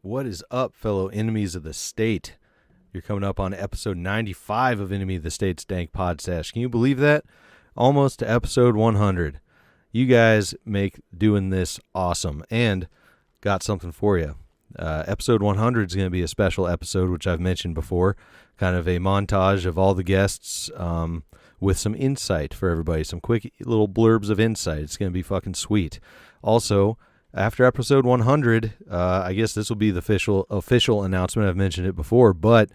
What is up, fellow enemies of the state? You're coming up on episode 95 of Enemy of the State's Dank Podstash. Can you believe that? Almost to episode 100. You guys make doing this awesome, and got something for you. Episode 100 is going to be a special episode, which I've mentioned before, kind of a montage of all the guests with some insight for everybody, some quick little blurbs of insight. It's going to be fucking sweet. Also, after episode 100, I guess this will be the official announcement. I've mentioned it before, but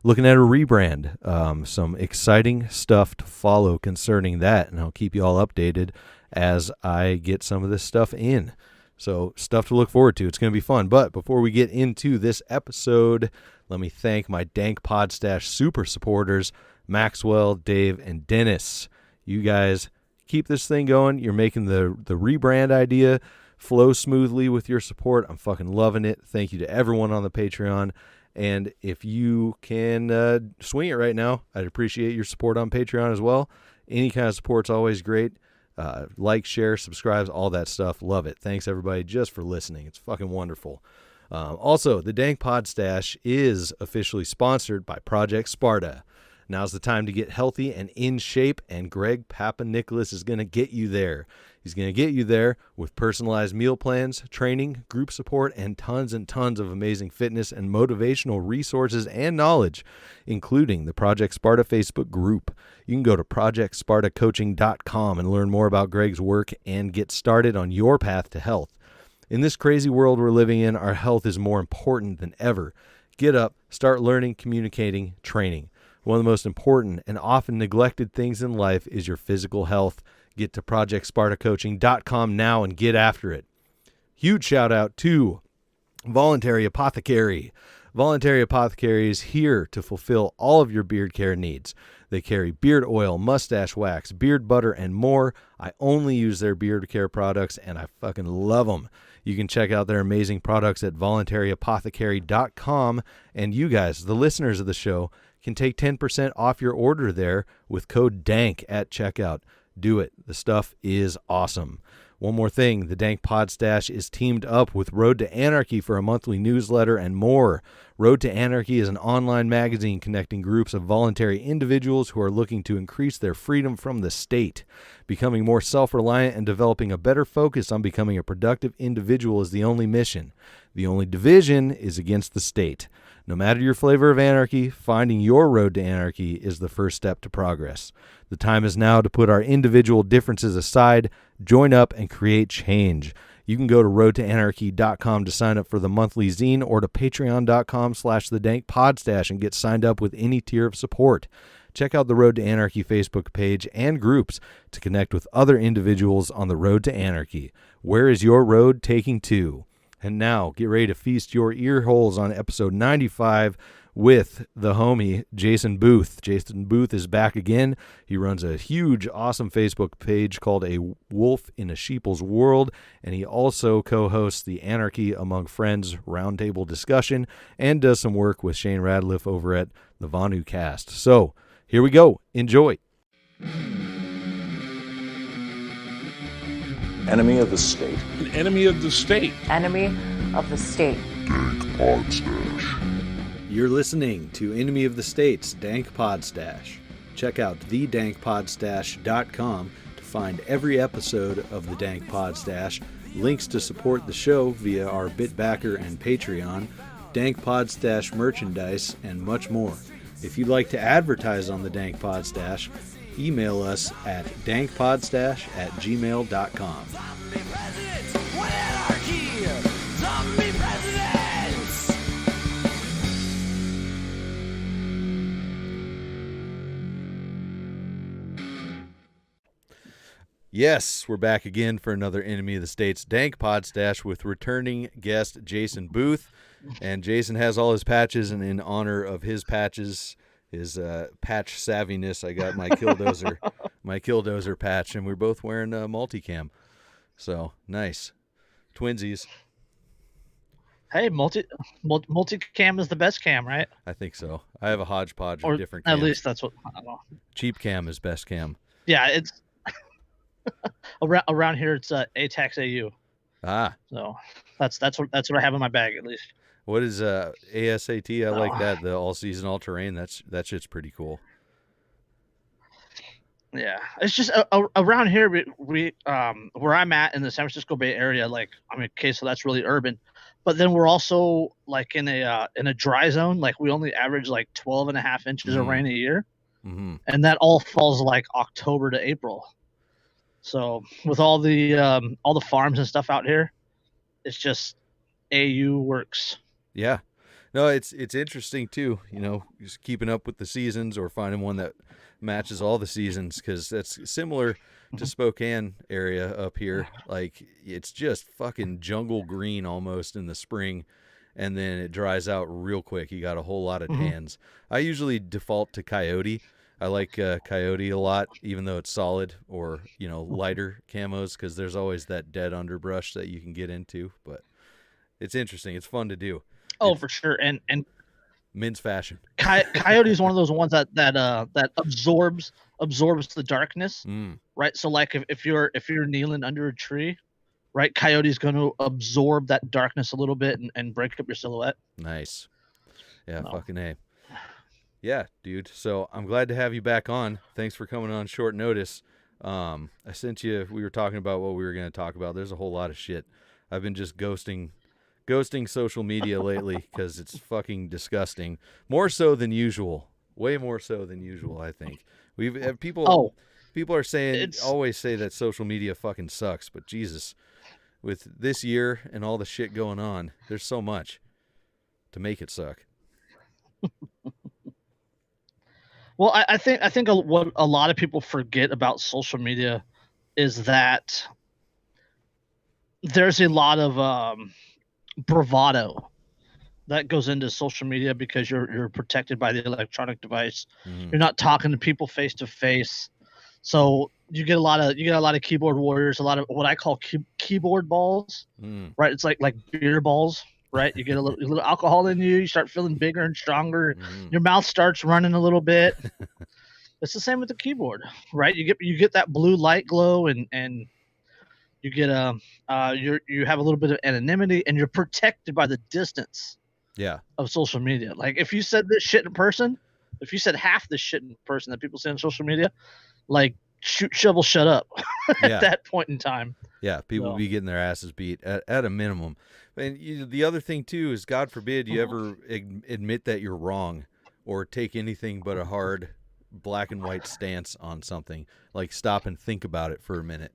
looking at a rebrand. Some exciting stuff to follow concerning that, and I'll keep you all updated as I get some of this stuff in. So stuff to look forward to. It's going to be fun. But before we get into this episode, let me thank my Dank Podstash super supporters, Maxwell, Dave, and Dennis. You guys keep this thing going. You're making the rebrand idea flow smoothly with your support. I'm fucking loving it. Thank you to everyone on the Patreon. And if you can swing it right now, I'd appreciate your support on Patreon as well. Any kind of support's always great. Like, share, subscribes, all that stuff. Love it. Thanks, everybody, just for listening. It's fucking wonderful. Also, the Dank Podstash is officially sponsored by Project Sparta. Now's the time to get healthy and in shape, and Greg Papanicholas is going to get you there. He's going to get you there with personalized meal plans, training, group support, and tons of amazing fitness and motivational resources and knowledge, including the Project Sparta Facebook group. You can go to projectspartacoaching.com and learn more about Greg's work and get started on your path to health. In this crazy world we're living in, our health is more important than ever. Get up, start learning, communicating, training. One of the most important and often neglected things in life is your physical health. Get to projectspartacoaching.com now and get after it. Huge shout out to Voluntary Apothecary. Voluntary Apothecary is here to fulfill all of your beard care needs. They carry beard oil, mustache wax, beard butter, and more. I only use their beard care products, and I fucking love them. You can check out their amazing products at voluntарyapothecary.com, and you guys, the listeners of the show, can take 10% off your order there with code DANK at checkout. Do it. The stuff is awesome. One more thing, the Dank Podstash is teamed up with Road to Anarchy for a monthly newsletter and more. Road to Anarchy is an online magazine connecting groups of voluntary individuals who are looking to increase their freedom from the state. Becoming more self-reliant and developing a better focus on becoming a productive individual is the only mission. The only division is against the state. No matter your flavor of anarchy, finding your road to anarchy is the first step to progress. The time is now to put our individual differences aside, join up, and create change. You can go to roadtoanarchy.com to sign up for the monthly zine or to patreon.com/thedankpodstash and get signed up with any tier of support. Check out the Road to Anarchy Facebook page and groups to connect with other individuals on the road to anarchy. Where is your road taking to? And now, get ready to feast your ear holes on episode 95 with the homie Jason Boothe. Jason Boothe is back again. He runs a huge, awesome Facebook page called A Wolf in a Sheeple's World, and he also co-hosts the Anarchy Among Friends roundtable discussion and does some work with Shane Radliff over at the Vonu Cast. So, here we go. Enjoy. Enemy of the state. An enemy of the state. Enemy of the state. Dank Podstash. You're listening to Enemy of the State's Dank Podstash. Check out thedankpodstash.com to find every episode of the Dank Podstash, links to support the show via our BitBacker and Patreon, Dank Podstash merchandise, and much more. If you'd like to advertise on the Dank Podstash, email us at dankpodstash@gmail.com. Yes, we're back again for another Enemy of the State's Dank Podstash with returning guest Jason Boothe. And Jason has all his patches, and in honor of his patches, his patch savviness, I got my Killdozer patch, and we're both wearing a multicam. So, nice. Twinsies. Hey, multicam is the best cam, right? I think so. I have a hodgepodge Or of different cams. at least that's what I don't know. Cheap cam is best cam. Yeah, it's around here. It's ATAX AU. Ah, So that's what I have in my bag at least. what is ASAT? I like So, that. The all season, all terrain. That shit's pretty cool. yeah, it's just around here we where I'm at in the San Francisco Bay Area. Like, I mean, okay, so that's really urban, but then we're also like in a dry zone. Like, we only average like 12.5 inches of rain a year, Mm-hmm. and that all falls like October to April. So with all the farms and stuff out here, it's just AU works. Yeah. No, it's interesting too. You know, just keeping up with the seasons or finding one that matches all the seasons, because that's similar to Spokane area up here. Like, it's just fucking jungle green almost in the spring, and then it dries out real quick. You got a whole lot of tans. I usually default to coyote. I like coyote a lot, even though it's solid, or lighter camos, because there's always that dead underbrush that you can get into. But it's interesting. It's fun to do. Oh, It's for sure. And men's fashion. coyote is one of those ones that absorbs the darkness, Mm, right? So like if you're kneeling under a tree, right, coyote's going to absorb that darkness a little bit and break up your silhouette. nice. Yeah, So, fucking A. Yeah, dude. So I'm glad to have you back on. Thanks for coming on short notice. I sent you, we were talking about what we were going to talk about. There's a whole lot of shit. I've been just ghosting social media lately because it's fucking disgusting. More so than usual. Way more so than usual, I think. We've people are saying, it's always say that social media fucking sucks, but Jesus, with this year and all the shit going on, there's so much to make it suck. well, I think what a lot of people forget about social media is that there's a lot of bravado that goes into social media because you're protected by the electronic device. Mm-hmm. You're not talking to people face to face, so you get a lot of keyboard warriors, a lot of what I call keyboard balls, Mm. right? It's like beer balls, right? You get a little alcohol in you, you start feeling bigger and stronger. Mm-hmm. Your mouth starts running a little bit. It's the same with the keyboard, right? You get that blue light glow, and you get you have a little bit of anonymity, and you're protected by the distance Yeah. of social media. Like, if you said this shit in person, if you said half this shit in person that people say on social media, like, shoot, shovel, shut up Yeah. at that point in time. Yeah, people So, be getting their asses beat at a minimum. And the other thing too is, God forbid you ever admit that you're wrong, or take anything but a hard black and white stance on something. Like, stop and think about it for a minute.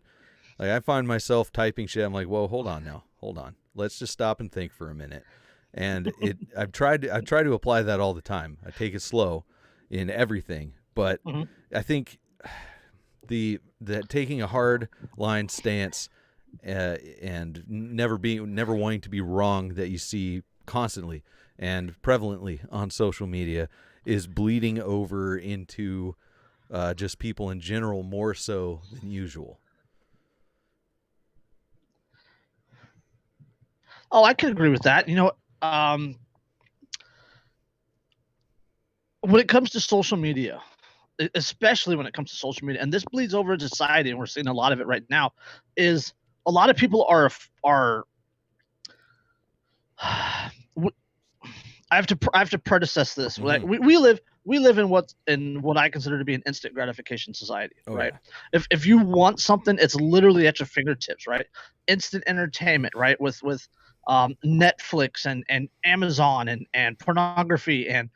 Like, I find myself typing shit. I'm like, whoa, hold on now, hold on. Let's just stop and think for a minute. And I've tried to apply that all the time. I take it slow in everything, but I think that taking a hard line stance and never wanting to be wrong, that you see constantly and prevalently on social media, is bleeding over into just people in general more so than usual. oh, I can agree with that. When it comes to social media, especially when it comes to social media, and this bleeds over into society, and we're seeing a lot of it right now, is a lot of people are I have to predecess this. Like, we live in what I consider to be an instant gratification society, right? Yeah. If you want something, it's literally at your fingertips, right? Instant entertainment, right? With Netflix and Amazon and pornography and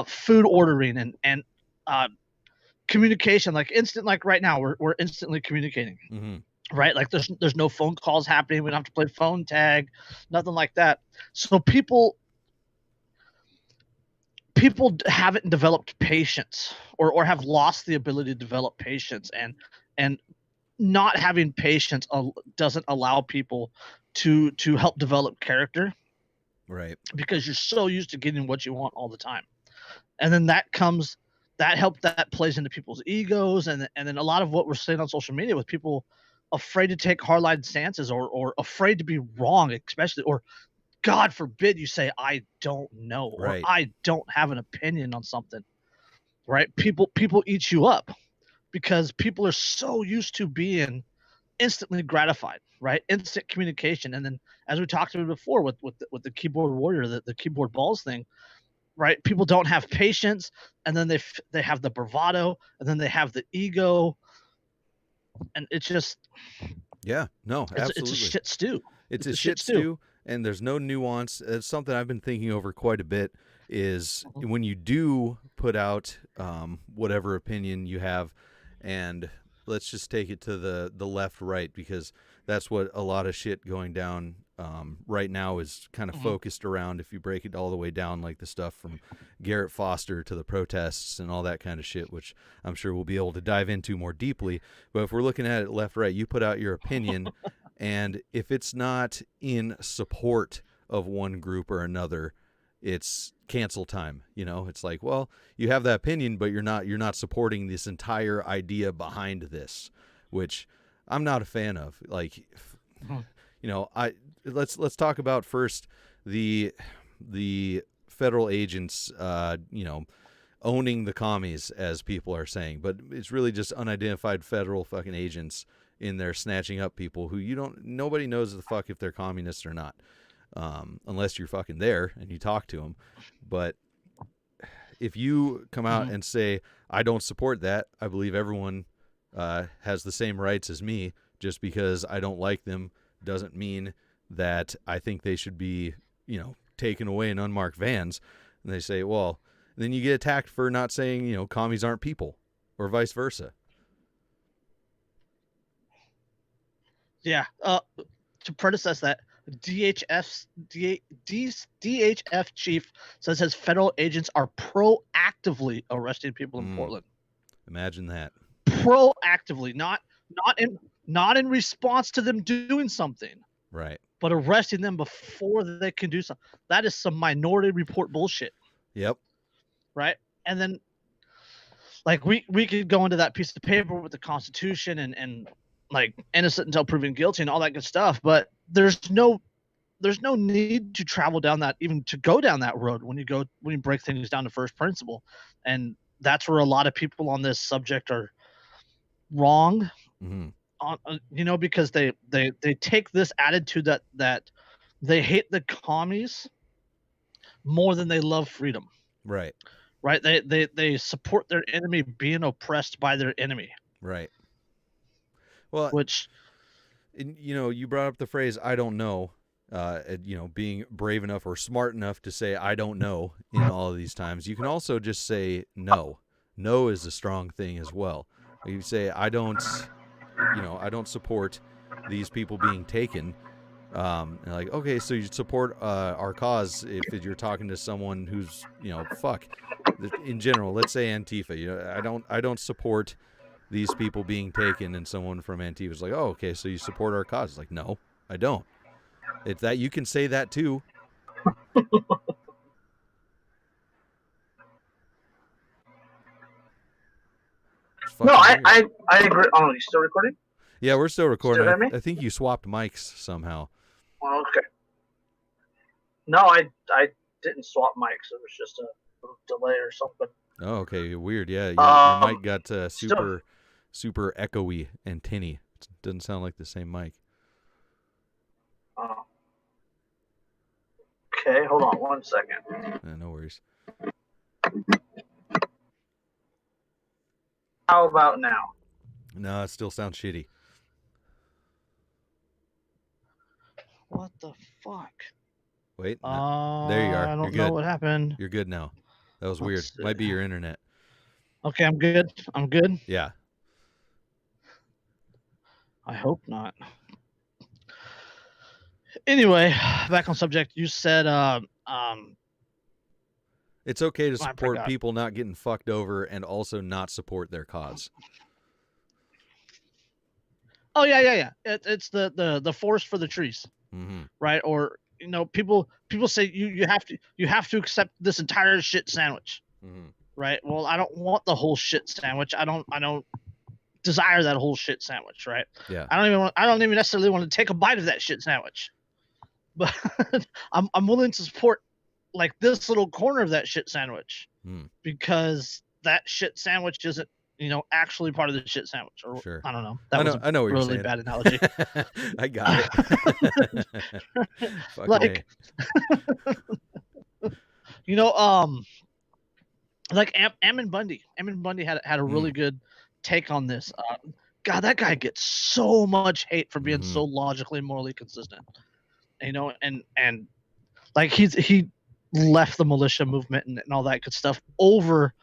food ordering and communication, like instant. Like, right now, we're instantly communicating. Mm-hmm. Right, like there's no phone calls happening. We don't have to play phone tag, nothing like that. So people haven't developed patience, or have lost the ability to develop patience, and not having patience doesn't allow people to help develop character, Right. because you're so used to getting what you want all the time. And then that plays into people's egos, and then a lot of what we're seeing on social media with people afraid to take hardline stances, or afraid to be wrong, especially, or God forbid you say I don't know, Right. or I don't have an opinion on something, right? People eat you up because people are so used to being instantly gratified, right? Instant communication. And then, as we talked about before with the keyboard warrior, the keyboard balls thing, right? People don't have patience, and then they have the bravado, and then they have the ego, and it's just absolutely. it's a shit stew. It's a shit stew, and there's no nuance. It's something I've been thinking over quite a bit. Is when you do put out whatever opinion you have, and let's just take it to the left right, because that's what a lot of shit going down right now is kind of focused around. If you break it all the way down, like the stuff from Garrett Foster to the protests and all that kind of shit, which I'm sure we'll be able to dive into more deeply. But if we're looking at it left right, you put out your opinion, and if it's not in support of one group or another, it's cancel time. It's like, well, you have that opinion, but you're not supporting this entire idea behind this, which I'm not a fan of. Like, let's talk about first the federal agents, owning the commies, as people are saying, but it's really just unidentified federal fucking agents in there snatching up people who nobody knows the fuck if they're communists or not. Unless you're fucking there and you talk to them. But if you come out and say, I don't support that, I believe everyone has the same rights as me, just because I don't like them doesn't mean that I think they should be, taken away in unmarked vans. And they say, well, then you get attacked for not saying, commies aren't people, or vice versa. Yeah. To predecess that, DHF chief says his federal agents are proactively arresting people in Portland. Imagine that. Proactively, not in response to them doing something, right? But arresting them before they can do something. That is some Minority Report bullshit. Yep. Right. And then, like, we could go into that piece of paper with the Constitution and like innocent until proven guilty and all that good stuff, but there's no need to travel down that, even to go down that road when you break things down to first principle. And that's where a lot of people on this subject are wrong. Because they take this attitude that they hate the commies more than they love freedom. Right. They support their enemy being oppressed by their enemy. Right. Well, which, you brought up the phrase, I don't know, being brave enough or smart enough to say, I don't know in all of these times. You can also just say no. No is a strong thing as well. You say, I don't support these people being taken. And like, okay, so you support our cause if you're talking to someone who's, fuck. In general, let's say Antifa. I don't support these people being taken, and someone from Antifa is like, oh, okay, so you support our cause. It's like, no, I don't. It's that you can say that too. No, I agree. Oh, you still recording? Yeah, we're still recording. Still I think you swapped mics somehow. Oh, okay. No, I didn't swap mics. It was just a delay or something. Oh, okay. Weird. Yeah, your mic got super echoey and tinny. It doesn't sound like the same mic. Oh. Okay, hold on 1 second. No worries. How about now? No, it still sounds shitty. What the fuck? Wait. No. There you are. I don't You're good. know what happened. You're good now. That was weird. Might be your internet. Okay, I'm good. Yeah. I hope not. Anyway, back on subject. You said it's okay to support people not getting fucked over and also not support their cause. Oh yeah. It's the forest for the trees, right? Or people say you have to accept this entire shit sandwich, right? Well, I don't want the whole shit sandwich. I don't desire that whole shit sandwich, right? Yeah. I don't even necessarily want to take a bite of that shit sandwich, but I'm willing to support like this little corner of that shit sandwich because that shit sandwich isn't actually part of the shit sandwich. Or Sure. I don't know. That was I know what a you're really saying. bad analogy. I got it. Fucking Like, like Ammon Bundy. Ammon Bundy had a really good take on this. God, that guy gets so much hate for being so logically and morally consistent. And like he left the militia movement and all that good stuff over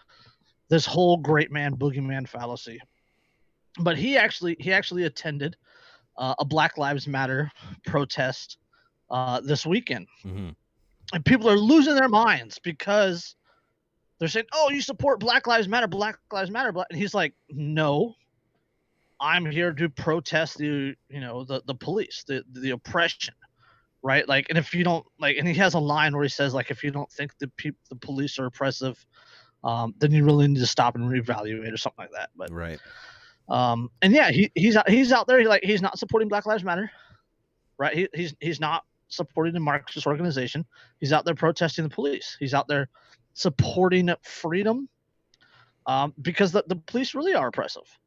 this whole great man boogeyman fallacy. But he actually attended a Black Lives Matter protest this weekend, and people are losing their minds because they're saying, "Oh, you support Black Lives Matter, Black Lives Matter," and he's like, "No, I'm here to protest the police, the oppression." Right, like, and if you don't like, and he has a line where he says, like, if you don't think the police are oppressive, then you really need to stop and reevaluate or something like that. But right. And yeah, he's out there. He's not supporting Black Lives Matter, right? He's not supporting the Marxist organization. He's out there protesting the police. He's out there supporting freedom, because the police really are oppressive,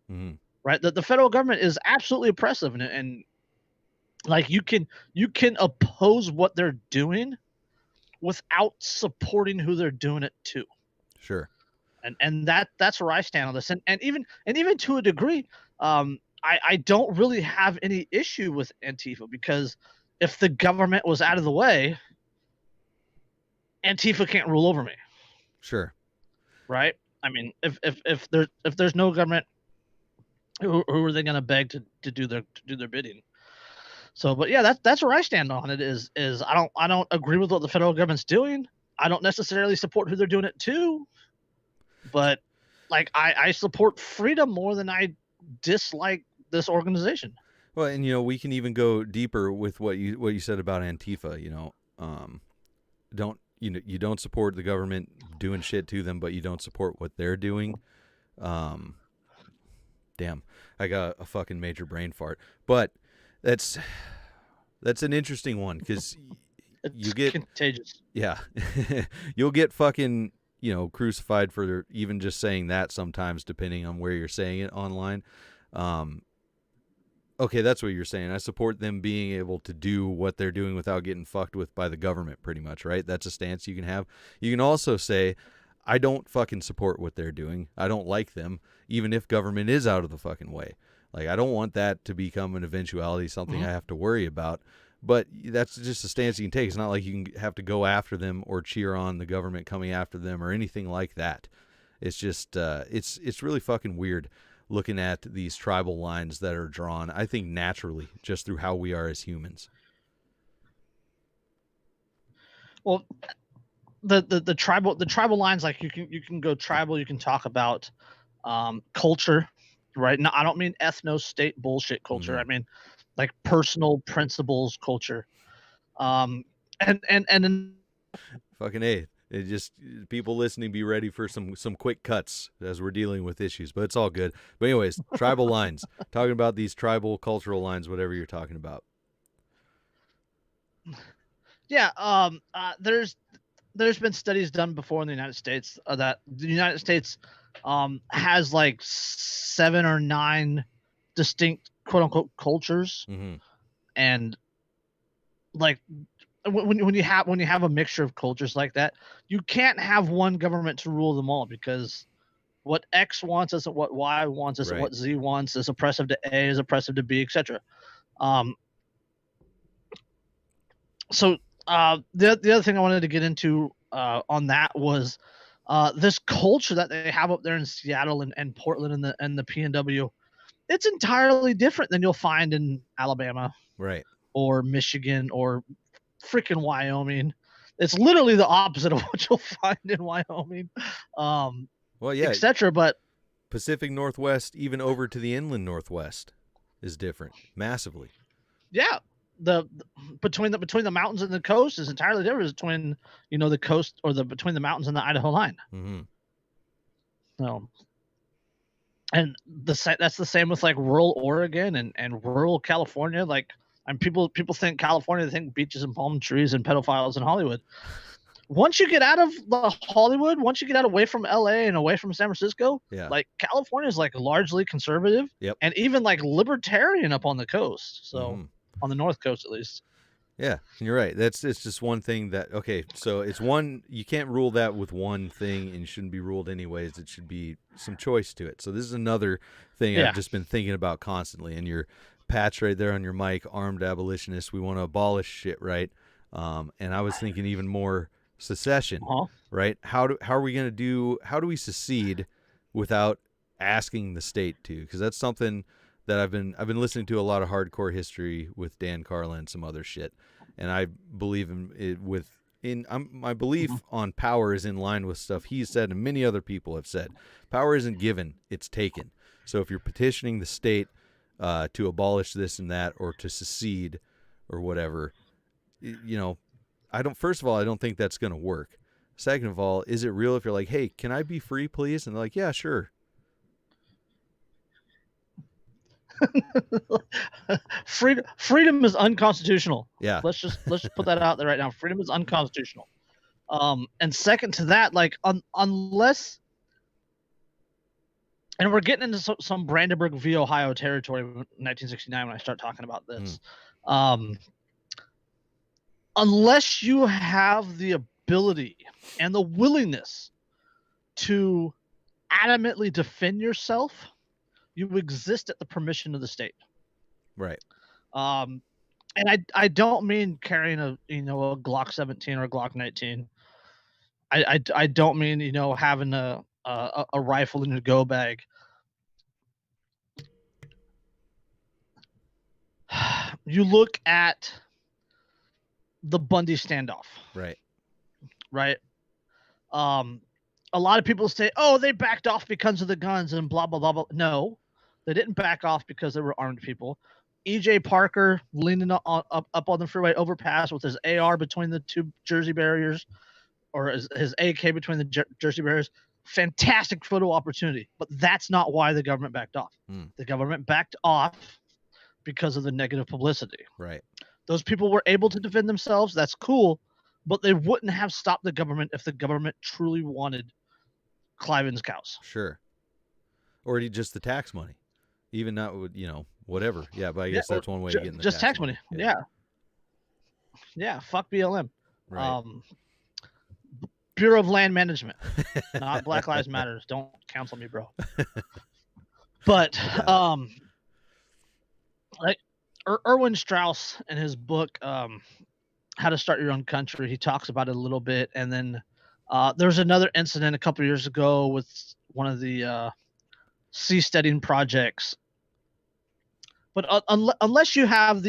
right? The federal government is absolutely oppressive, and like you can oppose what they're doing without supporting who they're doing it to. Sure. And that's where I stand on this. And even to a degree, I don't really have any issue with Antifa, because if the government was out of the way, Antifa can't rule over me. Sure. Right? I mean, if there's no government, who are they going to beg to do their bidding? So, but yeah, that's where I stand on it. Is I don't agree with what the federal government's doing. I don't necessarily support who they're doing it to, but like I support freedom more than I dislike this organization. Well, and we can even go deeper with what you said about Antifa. You don't support the government doing shit to them, but you don't support what they're doing. Damn, I got a fucking major brain fart. But that's an interesting one, because you get contagious. Yeah, you'll get fucking crucified for even just saying that sometimes, depending on where you're saying it online. Okay, that's what you're saying. I support them being able to do what they're doing without getting fucked with by the government, pretty much, right? That's a stance you can have. You can also say, I don't fucking support what they're doing. I don't like them, even if government is out of the fucking way. Like, I don't want that to become an eventuality, something I have to worry about. But that's just a stance you can take. It's not like you can have to go after them or cheer on the government coming after them or anything like that. It's just, it's really fucking weird looking at these tribal lines that are drawn, I think, naturally, just through how we are as humans. Well, the tribal lines, like you can go tribal. You can talk about culture, right? No, I don't mean ethno-state bullshit culture. I mean like personal principles culture. And fucking A. It just, people listening, be ready for some quick cuts as we're dealing with issues, but it's all good. But anyways, tribal lines, talking about these tribal cultural lines, whatever you're talking about. Yeah. There's been studies done before in the United States that the United States has like 7 or 9 distinct quote unquote cultures. And like, when you have a mixture of cultures like that, you can't have one government to rule them all, because what X wants isn't what Y wants, isn't what Z wants, is oppressive to A, is oppressive to B, etc. So the other thing I wanted to get into on that was this culture that they have up there in Seattle and Portland and the PNW. It's entirely different than you'll find in Alabama, right, or Michigan, or freaking Wyoming. It's literally the opposite of what you'll find in Wyoming, well, yeah, etc. But Pacific Northwest, even over to the inland Northwest, is different massively. Yeah, the between the mountains and the coast is entirely different between the coast, or between the mountains and the Idaho line. So, and that's the same with like rural Oregon and rural California. Like, and people think California, they think beaches and palm trees and pedophiles in Hollywood. once you get out of the Hollywood, once you get out away from LA and away from San Francisco, Yeah. like California is like largely conservative, Yep. and even like libertarian up on the coast. So Mhm. on the North Coast at least. Yeah, you're right. It's just one thing that okay. So it's one, you can't rule that with one thing, and it shouldn't be ruled anyways. It should be some choice to it. So this is another thing Yeah. I've just been thinking about constantly. And your patch right there on your mic, armed abolitionists. We want to abolish shit, right? And I was thinking even more secession, right? How are we gonna do? How do we secede without asking the state to? Because that's something that I've been listening to a lot of hardcore history with Dan Carlin and some other shit, and I believe in it. My belief on power is in line with stuff he's said and many other people have said. Power isn't given; it's taken. So if you're petitioning the state to abolish this and that, or to secede, or whatever, First of all, I don't think that's going to work. Second of all, is it real if you're like, hey, can I be free, please? And they're like, yeah, sure. Freedom is unconstitutional. Yeah. Let's just put that out there right now. Freedom is unconstitutional. And second to that, like unless, and we're getting into some Brandenburg v. Ohio territory, 1969, when I start talking about this. Unless you have the ability and the willingness to adamantly defend yourself, you exist at the permission of the state. Right. And I don't mean carrying a Glock 17 or a Glock 19. I don't mean having a rifle in your go bag. You look at the Bundy standoff. Right. Right. A lot of people say, "Oh, they backed off because of the guns and blah blah blah blah." No, they didn't back off because they were armed people. E.J. Parker leaning up on the freeway overpass with his AR between the two Jersey barriers, or his AK between the Jersey barriers. Fantastic photo opportunity, but that's not why the government backed off. The government backed off because of the negative publicity. Right. Those people were able to defend themselves. That's cool, but they wouldn't have stopped the government if the government truly wanted Cliven's cows. Sure. Or just the tax money. Even not, whatever. Yeah, but I guess that's one way of getting the just tax money. Yeah. Fuck BLM. Right. Bureau of Land Management, not Black Lives Matter. Don't cancel me, bro. But like Erwin Strauss in his book How to Start Your Own Country, he talks about it a little bit. And then there was another incident a couple of years ago with one of the seasteading projects. But unless you have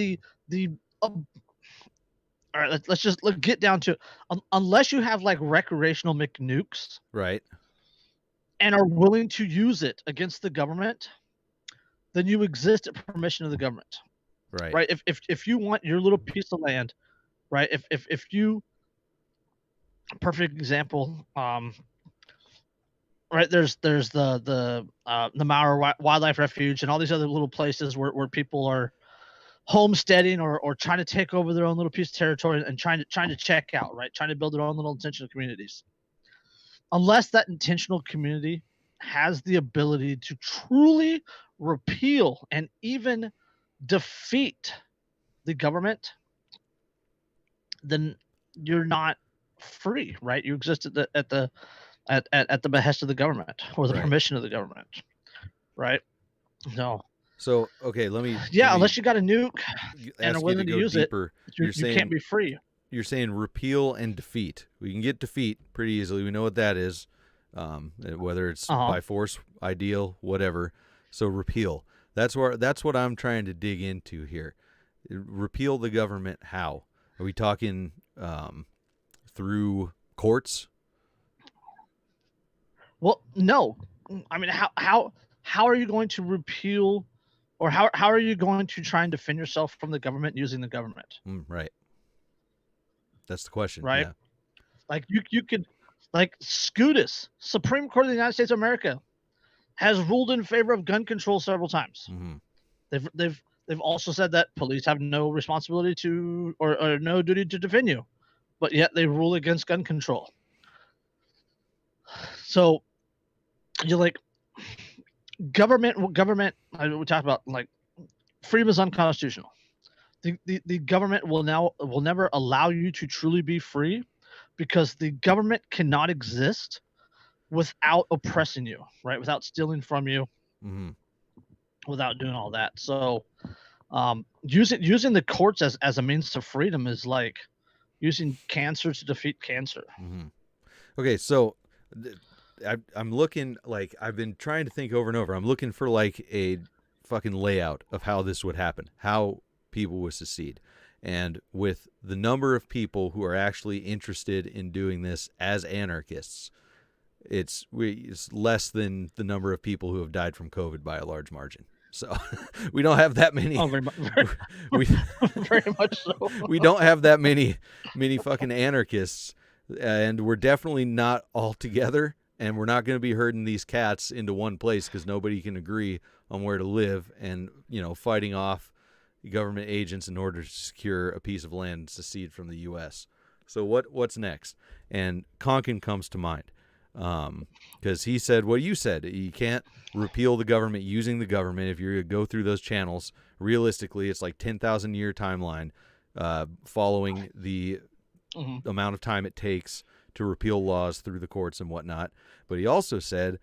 all right, let's get down to it. Unless you have like recreational McNukes, right, and are willing to use it against the government, then you exist at permission of the government. Right. Right. If you want your little piece of land, right? If you, perfect example, right? There's the Maur Wildlife Refuge and all these other little places where people are homesteading or trying to take over their own little piece of territory and trying to check out, right? Trying to build their own little intentional communities. Unless that intentional community has the ability to truly repeal and even defeat the government, then you're not free, right? You exist at the behest of the government or the permission of the government, right? No. So okay, unless you got a nuke and are willing to use deeper. You can't be free. You're saying repeal and defeat. We can get defeat pretty easily. We know what that is, whether it's by force, ideal, whatever. So repeal. That's what I'm trying to dig into here. Repeal the government. How? Are we talking through courts? Well, no. I mean, how are you going to repeal, or how are you going to try and defend yourself from the government using the government? Right. That's the question. Right. Yeah. Like you could, like SCOTUS, Supreme Court of the United States of America, has ruled in favor of gun control several times. Mm-hmm. They've also said that police have no responsibility to or no duty to defend you. but yet they rule against gun control. So you're like, government. We talked about like freedom is unconstitutional. The government will never allow you to truly be free, because the government cannot exist without oppressing you, right? Without stealing from you, without doing all that. So using the courts as a means to freedom is like using cancer to defeat cancer. Okay, so I'm looking, like, I've been trying to think over and over. I'm looking for like a fucking layout of how this would happen, how people would secede. And with the number of people who are actually interested in doing this as anarchists, it's less than the number of people who have died from COVID by a large margin. So we don't have that many. Oh, very much so. We don't have that many fucking anarchists, and we're definitely not all together, and we're not going to be herding these cats into one place because nobody can agree on where to live, and fighting off government agents in order to secure a piece of land and secede from the U.S. So what's next? And Konkin comes to mind, because he said what you said. You can't repeal the government using the government. If you're going to go through those channels, realistically, it's like 10,000 year timeline, following the amount of time it takes to repeal laws through the courts and whatnot. But he also said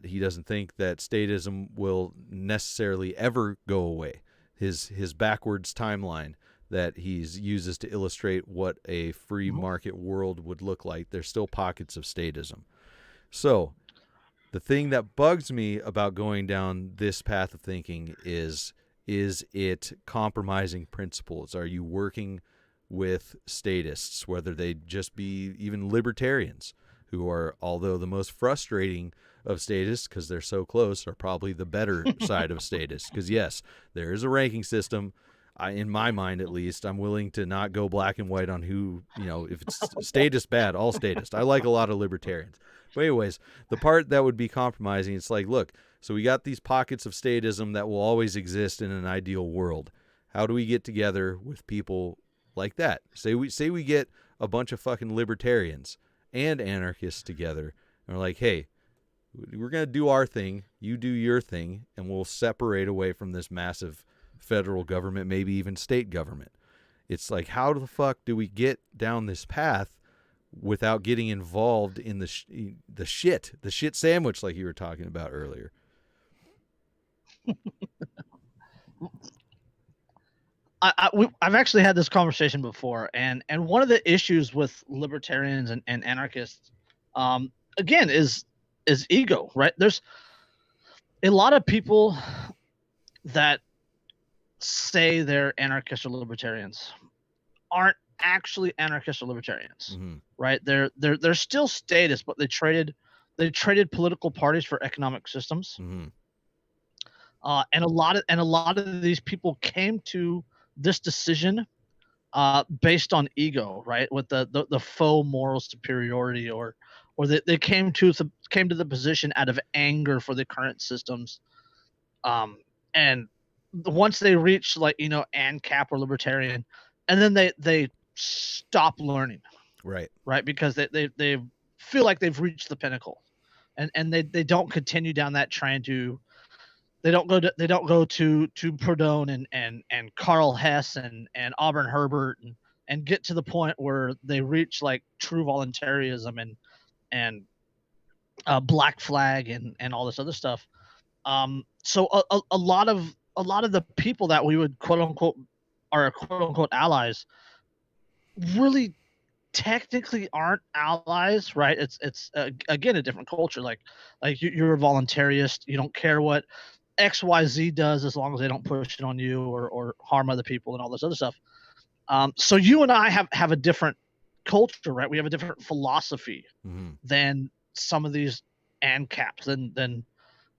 he doesn't think that statism will necessarily ever go away. His backwards timeline that he uses to illustrate what a free market world would look like, there's still pockets of statism. So the thing that bugs me about going down this path of thinking is it compromising principles? Are you working with statists, whether they just be even libertarians, who are, although the most frustrating of statists because they're so close, are probably the better side of statists? Because yes, there is a ranking system. In my mind, at least, I'm willing to not go black and white on who, if it's statist bad, all statist. I like a lot of libertarians. But anyways, the part that would be compromising, it's like, look, so we got these pockets of statism that will always exist in an ideal world. How do we get together with people like that? Say we get a bunch of fucking libertarians and anarchists together, and we're like, hey, we're going to do our thing, you do your thing, and we'll separate away from this massive federal government, maybe even state government. It's like, how the fuck do we get down this path without getting involved in the shit sandwich like you were talking about earlier? I've actually had this conversation before, and one of the issues with libertarians and anarchists, again, is ego, right? There's a lot of people that say they're anarchists or libertarians aren't actually anarchists or libertarians, right? They're still statists, but they traded political parties for economic systems. And a lot of these people came to this decision based on ego, right? With the faux moral superiority, or they came to the position out of anger for the current systems, and once they reach, like, ANCAP or libertarian, and then they stop learning, right, because they feel like they've reached the pinnacle, and they don't continue down that train to. They don't go to Proudhon and Karl Hess and Auburn Herbert and get to the point where they reach like true voluntarism and Black Flag and all this other stuff. So a lot of the people that we would quote unquote are quote unquote allies really technically aren't allies, right? It's again a different culture. Like you're a voluntarist. You don't care what XYZ does as long as they don't push it on you or harm other people and all this other stuff. So you and I have a different culture, right? We have a different philosophy than some of these ANCAPs than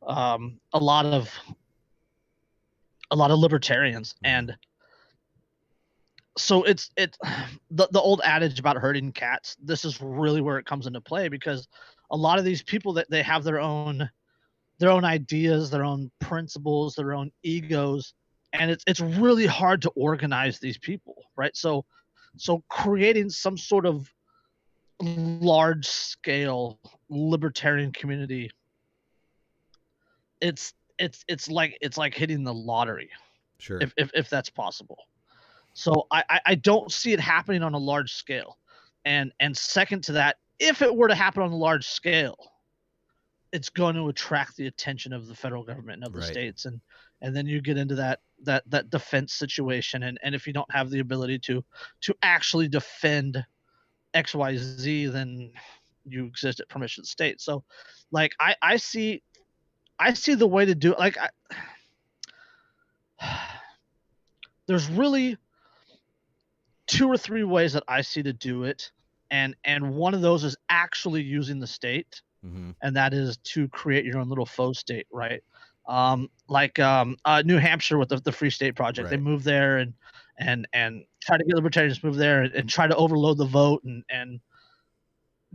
a lot of libertarians. And so it's the old adage about herding cats. This is really where it comes into play, because a lot of these people that they have their own ideas, their own principles, their own egos, and it's really hard to organize these people, right? So So creating some sort of large scale libertarian community, it's like hitting the lottery, Sure. if that's possible. So I don't see it happening on a large scale. And second to that, if it were to happen on a large scale, it's going to attract the attention of the federal government and of the Right. states, and then you get into that defense situation, and if you don't have the ability to actually defend XYZ, then you exist at permission state. So like I see the way to do it. Like there's really 2 or 3 ways that I see to do it, and one of those is actually using the state, Mm-hmm. and that is to create your own little faux state, right? New Hampshire with the Free State Project, Right. they moved there and try to get libertarians to move there and try to overload the vote and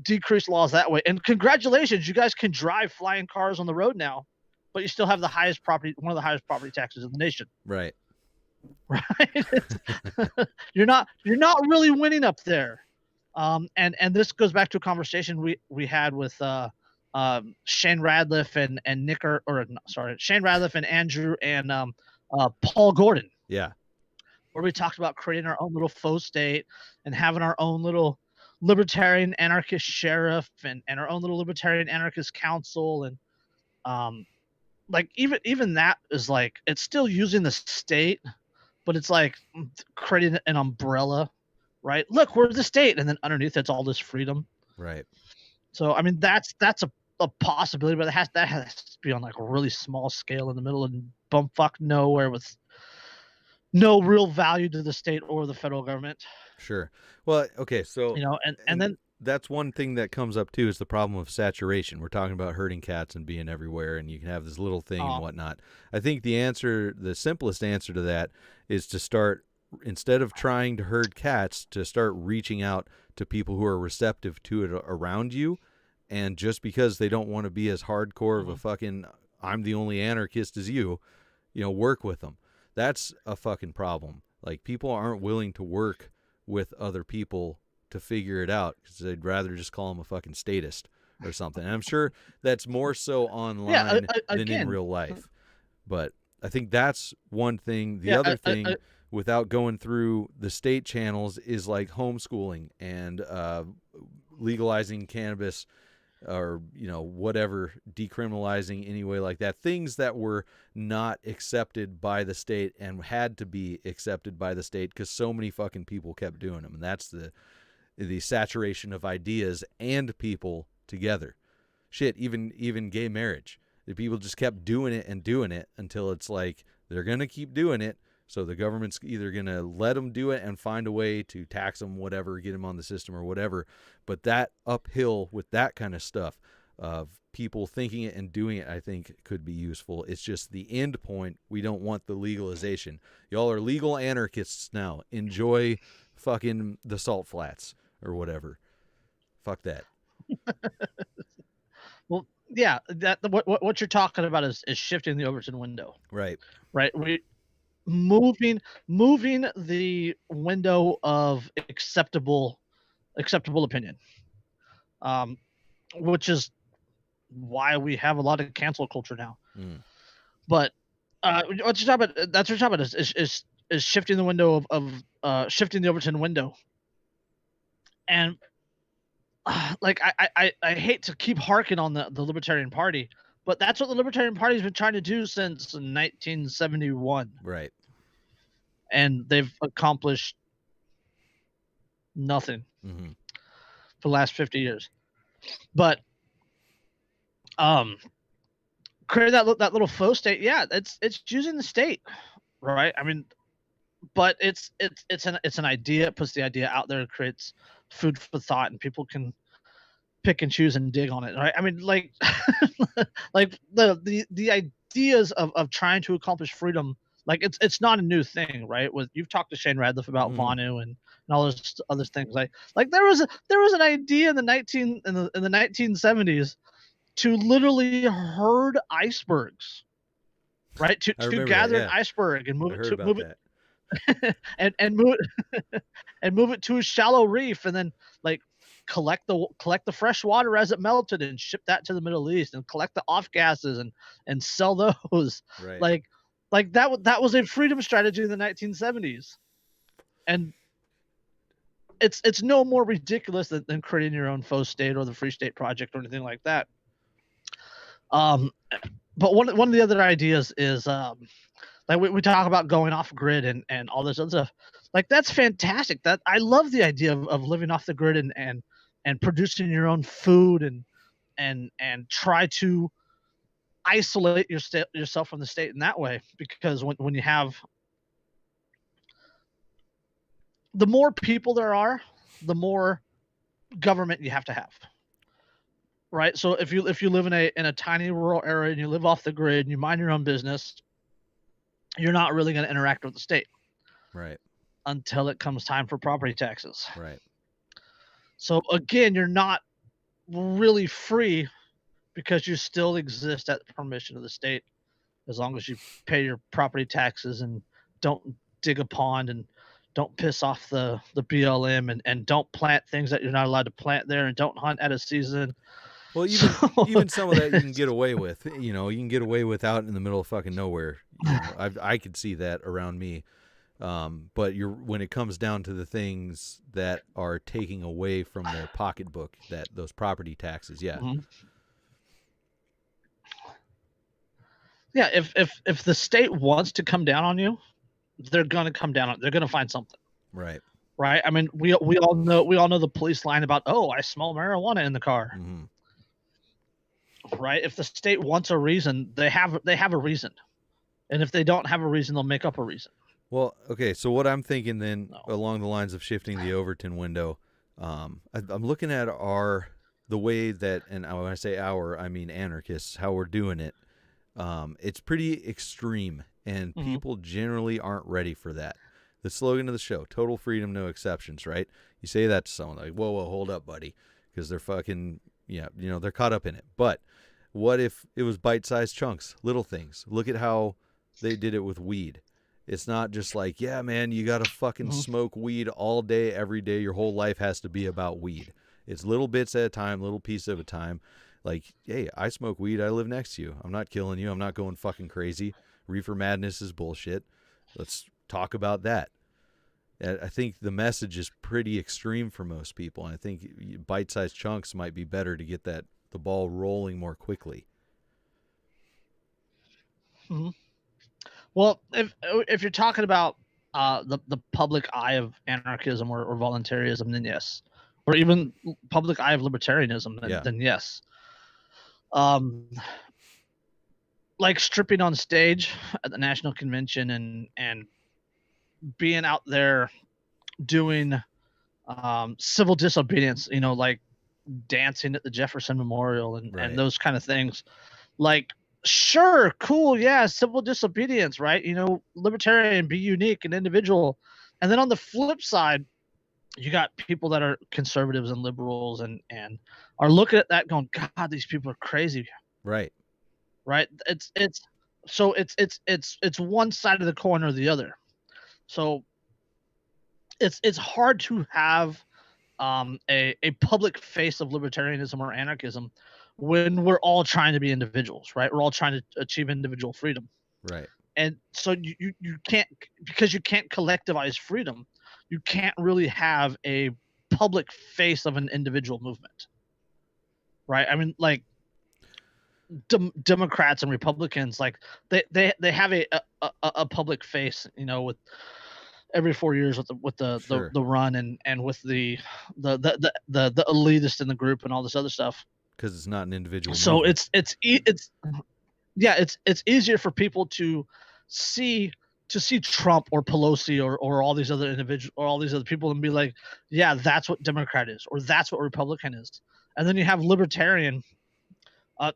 decrease laws that way. And congratulations, you guys can drive flying cars on the road now, but you still have one of the highest property taxes in the nation. Right. Right? You're not really winning up there. And this goes back to a conversation we had with Shane Radliff and Shane Radliff and Andrew and Paul Gordon, Yeah. where we talked about creating our own little faux state and having our own little libertarian anarchist sheriff and our own little libertarian anarchist council. And like even that is like, it's still using the state, but it's like creating an umbrella, right? Look, we're the state, and then underneath it's all this freedom. Right. So I mean that's a possibility, but that has to be on like a really small scale in the middle of bumfuck nowhere with no real value to the state or the federal government. Sure. Well, okay, so and then that's one thing that comes up too, is the problem of saturation. We're talking about herding cats and being everywhere, and you can have this little thing and whatnot. I think the simplest answer to that is to start, instead of trying to herd cats, to start reaching out to people who are receptive to it around you. And just because they don't want to be as hardcore of a fucking I'm the only anarchist as you, work with them. That's a fucking problem. Like, people aren't willing to work with other people to figure it out because they'd rather just call them a fucking statist or something. And I'm sure that's more so online than in real life. But I think that's one thing. The other thing, without going through the state channels, is like homeschooling and legalizing cannabis, or whatever, decriminalizing anyway, like that, things that were not accepted by the state and had to be accepted by the state because so many fucking people kept doing them. And that's the saturation of ideas and people together. Shit, even gay marriage, the people just kept doing it until it's like they're gonna keep doing it, so the government's either gonna let them do it and find a way to tax them, whatever, get them on the system or whatever. But that uphill with that kind of stuff of people thinking it and doing it, I think could be useful. It's just the end point. We don't want the legalization. Y'all are legal anarchists now. Enjoy fucking the salt flats or whatever. Fuck that. Well, yeah, what you're talking about is shifting the Overton window. Right. We moving the window of acceptable opinion, which is why we have a lot of cancel culture now. But what you're talking about is shifting the window of shifting the Overton window. And like I hate to keep harking on the Libertarian Party, but that's what the Libertarian Party has been trying to do since 1971. Right. And they've accomplished nothing for the last 50 years. But create that little faux state, yeah, it's using the state, right? I mean, but it's an idea. It puts the idea out there, it creates food for thought, and people can pick and choose and dig on it, right? I mean, like like the ideas of trying to accomplish freedom, like it's not a new thing, right? You've talked to Shane Radliff about Vonu and all those other things. Like there was an idea in the 1970s to literally herd icebergs, right? To gather an iceberg and move it and move and move it to a shallow reef, and then like collect the fresh water as it melted and ship that to the Middle East and collect the off gases and sell those. Right. Like that was a freedom strategy in the 1970s, and it's no more ridiculous than creating your own faux state or the Free State Project or anything like that. But one of the other ideas is like we talk about going off grid and all this other stuff. Like that's fantastic. That I love the idea of living off the grid and producing your own food and try to isolate yourself from the state in that way, because when you have the more people there are, the more government you have to have. Right. So if you live in a tiny rural area and you live off the grid and you mind your own business, you're not really going to interact with the state. Right. Until it comes time for property taxes. Right. So again, you're not really free because you still exist at the permission of the state, as long as you pay your property taxes and don't dig a pond and don't piss off the BLM and don't plant things that you're not allowed to plant there and don't hunt out of season. Well, even some of that you can get away with. You know, you can get away with out in the middle of fucking nowhere. You know, I could see that around me. But when it comes down to the things that are taking away from their pocketbook, that those property taxes, yeah. Mm-hmm. Yeah, if the state wants to come down on you, they're gonna come down on. They're gonna find something. Right. Right. I mean, we all know the police line about, oh, I smell marijuana in the car. Mm-hmm. Right. If the state wants a reason, they have a reason, and if they don't have a reason, they'll make up a reason. Well, okay. So what I'm thinking then, along the lines of shifting the Overton window, I'm looking at the way that, and when I say I mean anarchists, how we're doing it. It's pretty extreme, and people generally aren't ready for that. The slogan of the show: "Total freedom, no exceptions." Right? You say that to someone, like, "Whoa, hold up, buddy," because they're fucking, they're caught up in it. But what if it was bite-sized chunks, little things? Look at how they did it with weed. It's not just like, yeah, man, you got to fucking smoke weed all day, every day. Your whole life has to be about weed. It's little bits at a time, little piece at a time. Like, hey, I smoke weed. I live next to you. I'm not killing you. I'm not going fucking crazy. Reefer madness is bullshit. Let's talk about that. I think the message is pretty extreme for most people. And I think bite-sized chunks might be better to get the ball rolling more quickly. Mm-hmm. Well, if you're talking about the public eye of anarchism or voluntarism, then yes. Or even public eye of libertarianism, then yes. Like stripping on stage at the National Convention and being out there doing civil disobedience, like dancing at the Jefferson Memorial and those kind of things. Like, sure, cool, yeah, civil disobedience, right? Libertarian, be unique and individual. And then on the flip side, you got people that are conservatives and liberals and are looking at that going, God, these people are crazy. Right. It's one side of the coin or the other. So it's hard to have a public face of libertarianism or anarchism when we're all trying to be individuals, right? We're all trying to achieve individual freedom. Right. And so you can't, because you can't collectivize freedom, you can't really have a public face of an individual movement. Right? I mean, like Democrats and Republicans, like they have a public face, with every 4 years with the run and with the elitist in the group and all this other stuff. Because it's not an individual. So movement. it's easier for people to see Trump or Pelosi or all these other individuals or all these other people and be like, yeah, that's what Democrat is, or that's what Republican is. And then you have libertarian.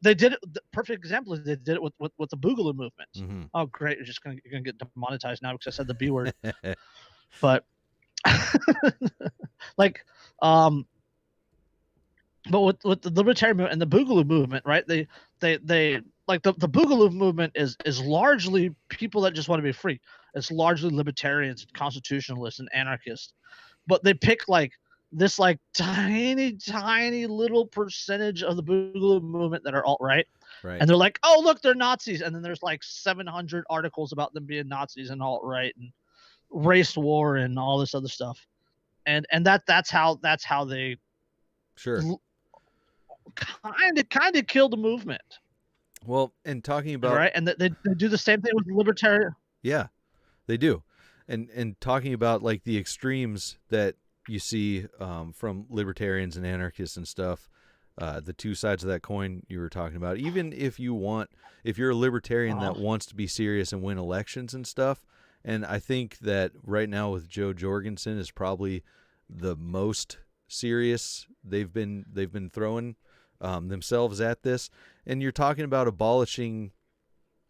They did it. The perfect example is they did it with the Boogaloo movement. Mm-hmm. Oh, great! You're gonna get demonetized now because I said the B word. But but with the libertarian movement and the Boogaloo movement, right? They like the Boogaloo movement is largely people that just want to be free. It's largely libertarians, constitutionalists, and anarchists. But they pick like this like tiny little percentage of the Boogaloo movement that are alt-right. Right. And they're like, oh, look, they're Nazis. And then there's like 700 articles about them being Nazis and alt-right and race war and all this other stuff. And that's how they Sure. kind of killed the movement. Well, and talking about right, and they do the same thing with libertarian. Yeah, they do. And talking about like the extremes that you see from libertarians and anarchists and stuff, the two sides of that coin you were talking about. Even if you're a libertarian that wants to be serious and win elections and stuff, and I think that right now with Joe Jorgensen is probably the most serious they've been throwing themselves at this. And you're talking about abolishing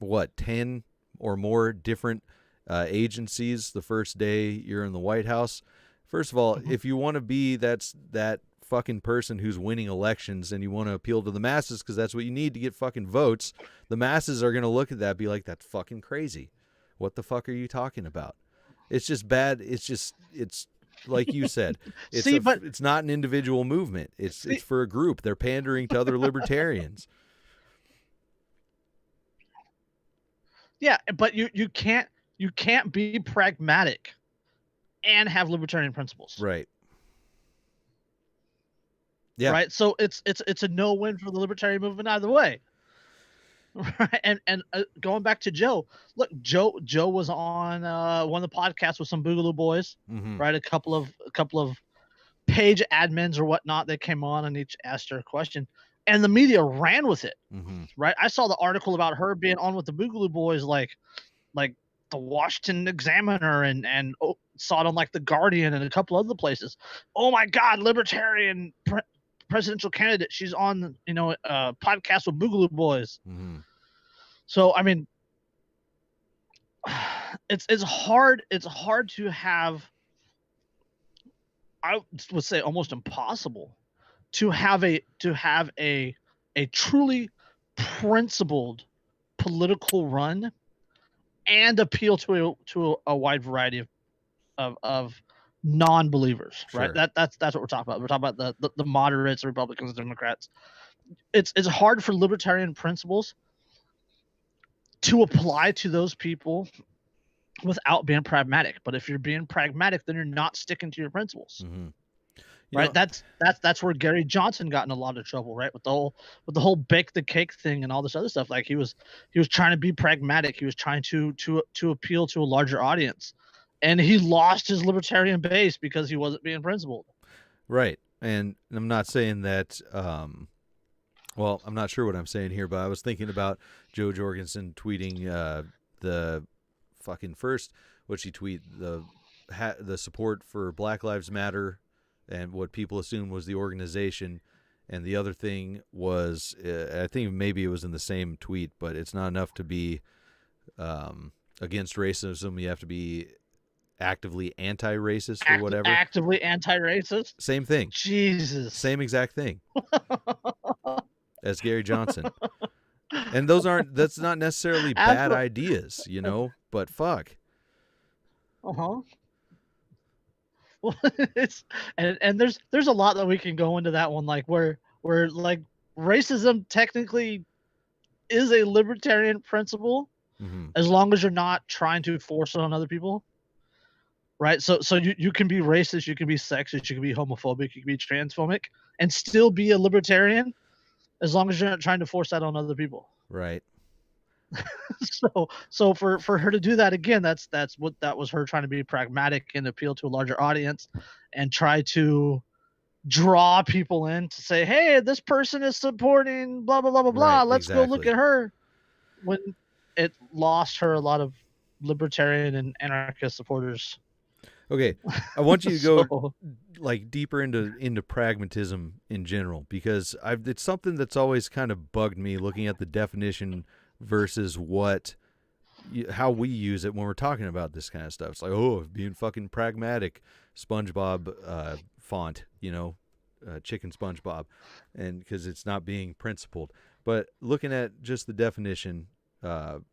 10 or more different agencies the first day you're in the White House. First of all, if you want to be that fucking person who's winning elections and you want to appeal to the masses because that's what you need to get fucking votes, the masses are going to look at that and be like, that's fucking crazy. What the fuck are you talking about? It's just bad. It's like you said, it's not an individual movement. It's for a group. They're pandering to other libertarians. Yeah, but you can't be pragmatic and have libertarian principles. Right. Yeah. Right. So it's a no-win for the libertarian movement either way. Right. And going back to Joe, look, Joe was on one of the podcasts with some Boogaloo boys, right? A couple of page admins or whatnot that came on and each asked her a question, and the media ran with it. Right. I saw the article about her being on with the Boogaloo boys, like the Washington Examiner and saw it on like the Guardian and a couple other places. Oh my God, libertarian presidential candidate. She's on, a podcast with Boogaloo boys. So, I mean, it's hard to have, I would say almost impossible to have a truly principled political run and appeal to a wide variety of non-believers. Sure. Right. That's what we're talking about. We're talking about the moderates, the Republicans, the Democrats. It's hard for libertarian principles to apply to those people without being pragmatic. But if you're being pragmatic, then you're not sticking to your principles. Right. That's where Gary Johnson got in a lot of trouble, right? With the whole bake the cake thing and all this other stuff. Like he was trying to be pragmatic. He was trying to appeal to a larger audience, and he lost his libertarian base because he wasn't being principled. Right. And I'm not saying that well, I'm not sure what I'm saying here, but I was thinking about Joe Jorgensen tweeting the fucking first, what she tweet, the support for Black Lives Matter and what people assumed was the organization. And the other thing was, I think maybe it was in the same tweet, but it's not enough to be against racism. You have to be actively anti-racist or whatever. Actively anti-racist? Same thing. Jesus. Same exact thing. As Gary Johnson. And that's not necessarily bad ideas, but fuck. Well, and there's a lot that we can go into that one, like where like racism technically is a libertarian principle as long as you're not trying to force it on other people. Right. So you can be racist, you can be sexist, you can be homophobic, you can be transphobic and still be a libertarian as long as you're not trying to force that on other people. Right. So for her to do that again, that was her trying to be pragmatic and appeal to a larger audience and try to draw people in to say, hey, this person is supporting blah blah blah blah blah. Let's go look at her. When it lost her a lot of libertarian and anarchist supporters. Okay, I want you to go like deeper into pragmatism in general, because it's something that's always kind of bugged me looking at the definition versus how we use it when we're talking about this kind of stuff. It's like, being fucking pragmatic, SpongeBob font, chicken SpongeBob, and because it's not being principled. But looking at just the definition,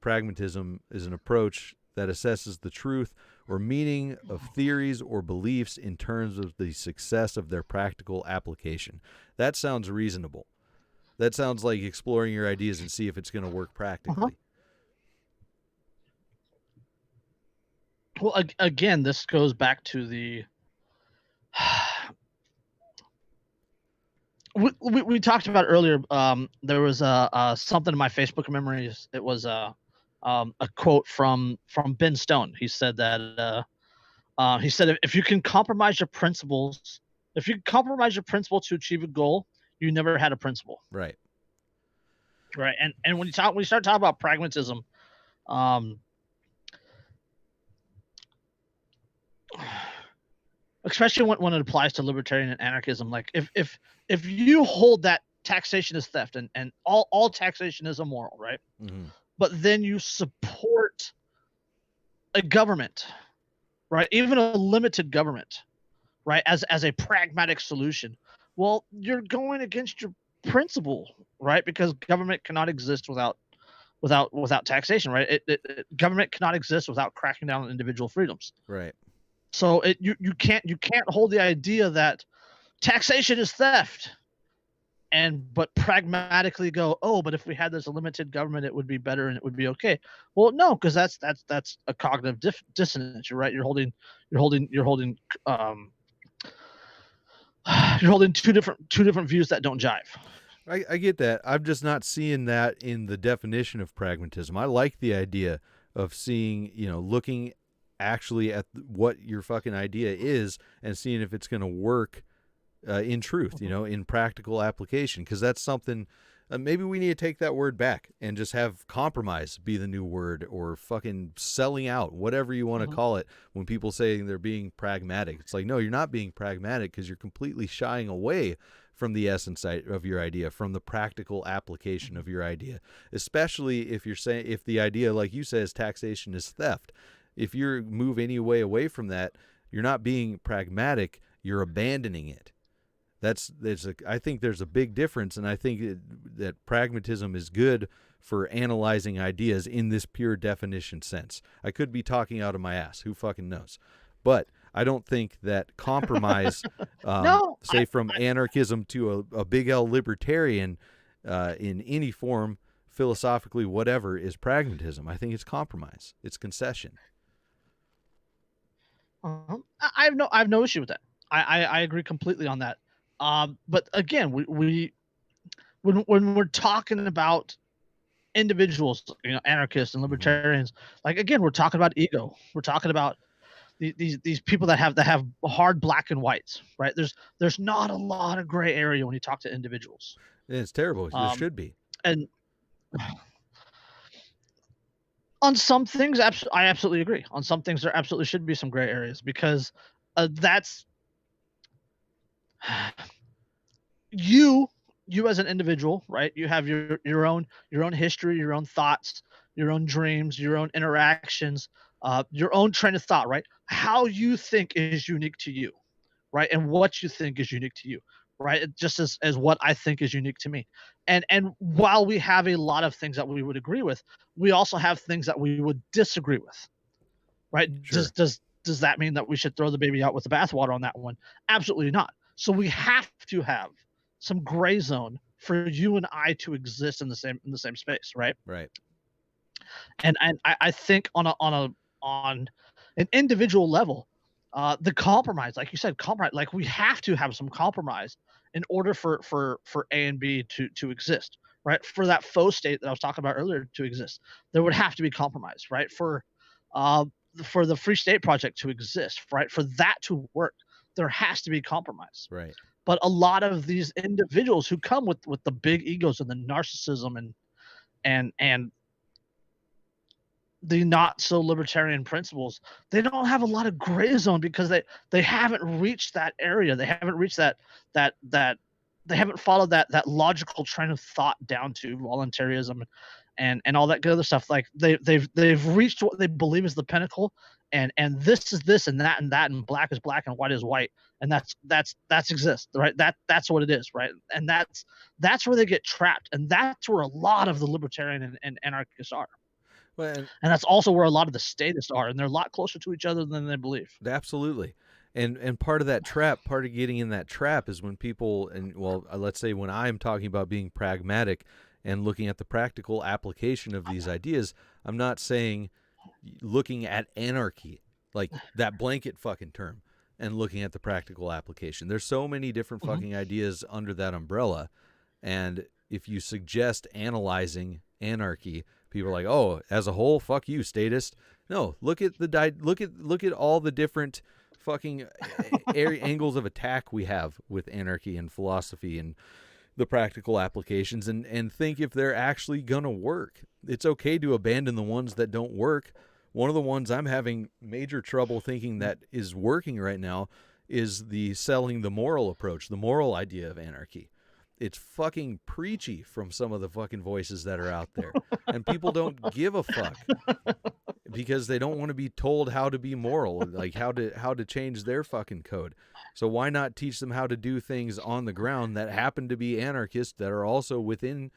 pragmatism is an approach that assesses the truth or meaning of theories or beliefs in terms of the success of their practical application. That sounds reasonable. That sounds like exploring your ideas and see if it's going to work practically. Well, again, this goes back to the we talked about earlier. There was something in my Facebook memories. It was a quote from Ben Stone. He said that if you can compromise your principles, if you compromise your principle to achieve a goal, you never had a principle. Right. Right. And when you start talking about pragmatism, especially when it applies to libertarian and anarchism, like if you hold that taxation is theft and all taxation is immoral, right? Mm-hmm. But then you support a government, right? Even a limited government, right? As a pragmatic solution. Well, you're going against your principle, right? Because government cannot exist without taxation, right? Government cannot exist without cracking down on individual freedoms. Right. So you can't hold the idea that taxation is theft, but pragmatically go, oh, but if we had this limited government, it would be better and it would be okay. Well, no, because that's a cognitive dissonance. You're right. You're holding two different views that don't jive. I get that. I'm just not seeing that in the definition of pragmatism. I like the idea of seeing, looking actually at what your fucking idea is and seeing if it's going to work in truth, in practical application. Because that's something, maybe we need to take that word back and just have compromise be the new word, or fucking selling out, whatever you want to call it. When people say they're being pragmatic, it's like, no, you're not being pragmatic, because you're completely shying away from the essence of your idea, from the practical application of your idea, especially if you're saying, if the idea, like you said, is taxation is theft. If you move any way away from that, you're not being pragmatic, you're abandoning it. I think there's a big difference, and I think that pragmatism is good for analyzing ideas in this pure definition sense. I could be talking out of my ass, who fucking knows? But I don't think that compromise, from anarchism to a big L libertarian in any form, philosophically, whatever, is pragmatism. I think it's compromise. It's concession. I have no issue with that. I agree completely on that. But again, when we're talking about individuals, anarchists and libertarians, like, again, we're talking about ego. We're talking about these people that have hard black and whites, right? There's not a lot of gray area when you talk to individuals. It's terrible. There should be. And on some things, I absolutely agree. On some things, there absolutely should be some gray areas, because that's you as an individual, right? You have your own history, your own thoughts, your own dreams, your own interactions, your own train of thought, right? How you think is unique to you, right? And what you think is unique to you, right? Just as what I think is unique to me. And while we have a lot of things that we would agree with, we also have things that we would disagree with, right? Sure. Does that mean that we should throw the baby out with the bathwater on that one? Absolutely not. So we have to have some gray zone for you and I to exist in the same space, right? Right. And I think on an individual level, the compromise, like you said, like we have to have some compromise in order for A and B to exist, right? For that faux state that I was talking about earlier to exist, there would have to be compromise, right? For the Free State Project to exist, right? For that to work, there has to be compromise. Right. But a lot of these individuals who come with the big egos and the narcissism and the not so libertarian principles, they don't have a lot of gray zone, because they haven't reached that area. They haven't reached that they haven't followed that logical train of thought down to voluntarism and all that good other stuff. Like they've reached what they believe is the pinnacle, and this is this and that and black is black and white is white, and that's exists, right? That's what it is, right? And that's where they get trapped, and that's where a lot of the libertarian and anarchists are. Well, And that's also where a lot of the statists are, and they're a lot closer to each other than they believe. absolutely. And part of that trap, part of getting in that trap is when people, and well, let's say when I'm talking about being pragmatic and looking at the practical application of these ideas, I'm not saying looking at anarchy, like that blanket fucking term, and looking at the practical application. There's so many different fucking ideas under that umbrella. And if you suggest analyzing anarchy, people are like, "Oh, as a whole, fuck you, statist." No, look at all the different fucking angles of attack we have with anarchy and philosophy and the practical applications, and think if they're actually gonna work. It's okay to abandon the ones that don't work. One of the ones I'm having major trouble thinking that is working right now is the selling the moral approach, the moral idea of anarchy. It's fucking preachy from some of the fucking voices that are out there. And people don't give a fuck because they don't want to be told how to be moral, like how to change their fucking code. So why not teach them how to do things on the ground that happen to be anarchists that are also within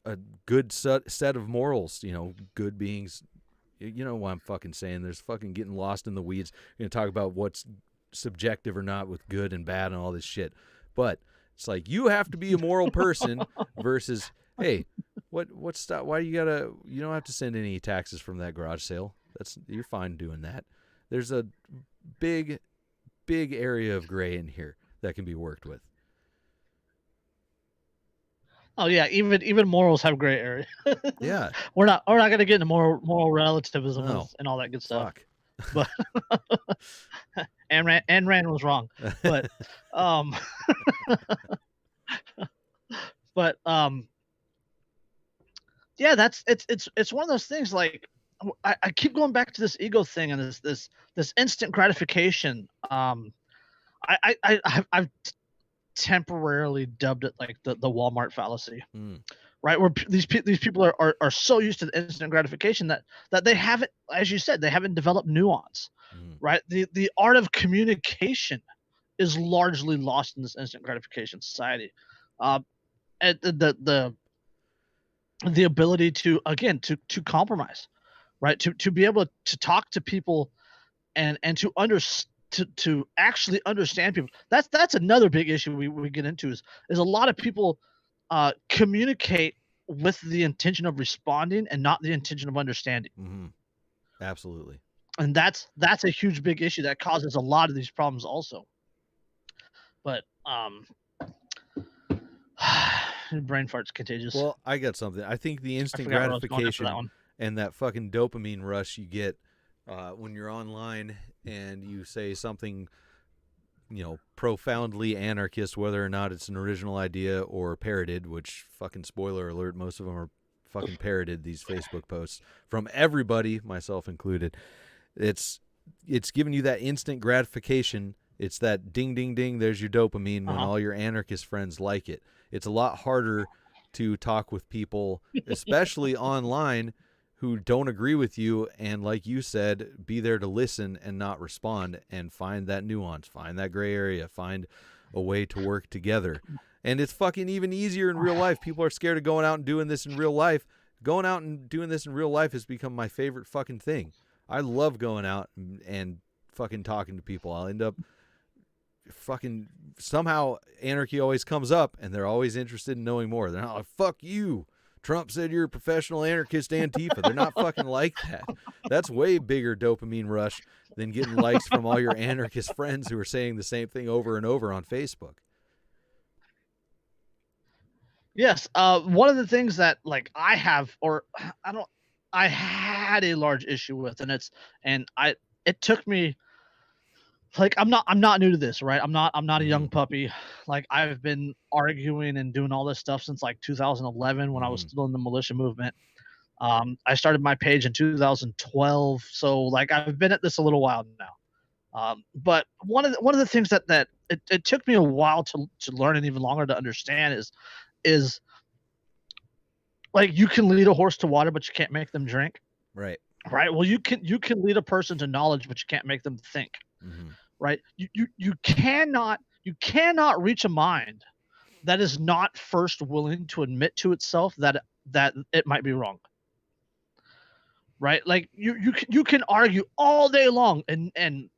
a good set of morals, good beings. You know what I'm fucking saying. There's fucking getting lost in the weeds. You're going to talk about what's subjective or not with good and bad and all this shit. But it's like you have to be a moral person versus, hey, what's why you don't have to send any taxes from that garage sale. You're fine doing that. There's a big area of gray in here that can be worked with. Oh yeah, even morals have gray area. Yeah. We're not going to get into moral relativism No. and all that good stuff. Fuck. But and Rand was wrong. But yeah, it's one of those things. Like I keep going back to this ego thing and this instant gratification. I've temporarily dubbed it like the Walmart fallacy, right? Where these people are so used to the instant gratification that they haven't, as you said, they haven't developed nuance, right? The art of communication is largely lost in this instant gratification society. And the ability to compromise, right? To be able to talk to people and to actually understand people. That's another big issue we get into is a lot of people communicate with the intention of responding and not the intention of understanding. Absolutely. And that's a huge big issue that causes a lot of these problems also. But brain fart's contagious. Well, I got something. I think the instant gratification and that fucking dopamine rush you get when you're online and you say something, profoundly anarchist, whether or not it's an original idea or parroted, which fucking spoiler alert, most of them are fucking parroted, these Facebook posts from everybody, myself included. It's giving you that instant gratification. It's that ding, ding, ding, there's your dopamine when all your anarchist friends like it. It's a lot harder to talk with people, especially online, who don't agree with you, and like you said, be there to listen and not respond and find that nuance, find that gray area, find a way to work together. And it's fucking even easier in real life. People are scared of going out and doing this in real life. Going out and doing this in real life has become my favorite fucking thing. I love going out and fucking talking to people. I'll end up fucking somehow anarchy always comes up and they're always interested in knowing more. They're not like, fuck you, Trump said you're a professional anarchist Antifa. They're not fucking like that. That's way bigger dopamine rush than getting likes from all your anarchist friends who are saying the same thing over and over on Facebook. Yes. One of the things that I had a large issue with, it took me, I'm not new to this, right? I'm not a young puppy. I've been arguing and doing all this stuff since 2011 when I was still in the militia movement. I started my page in 2012, so I've been at this a little while now. But one of the things that it took me a while to learn and even longer to understand is you can lead a horse to water, but you can't make them drink. Right. Right. Well, you can lead a person to knowledge, but you can't make them think. Right. You cannot reach a mind that is not first willing to admit to itself that it might be wrong. right? Like you can argue all day long and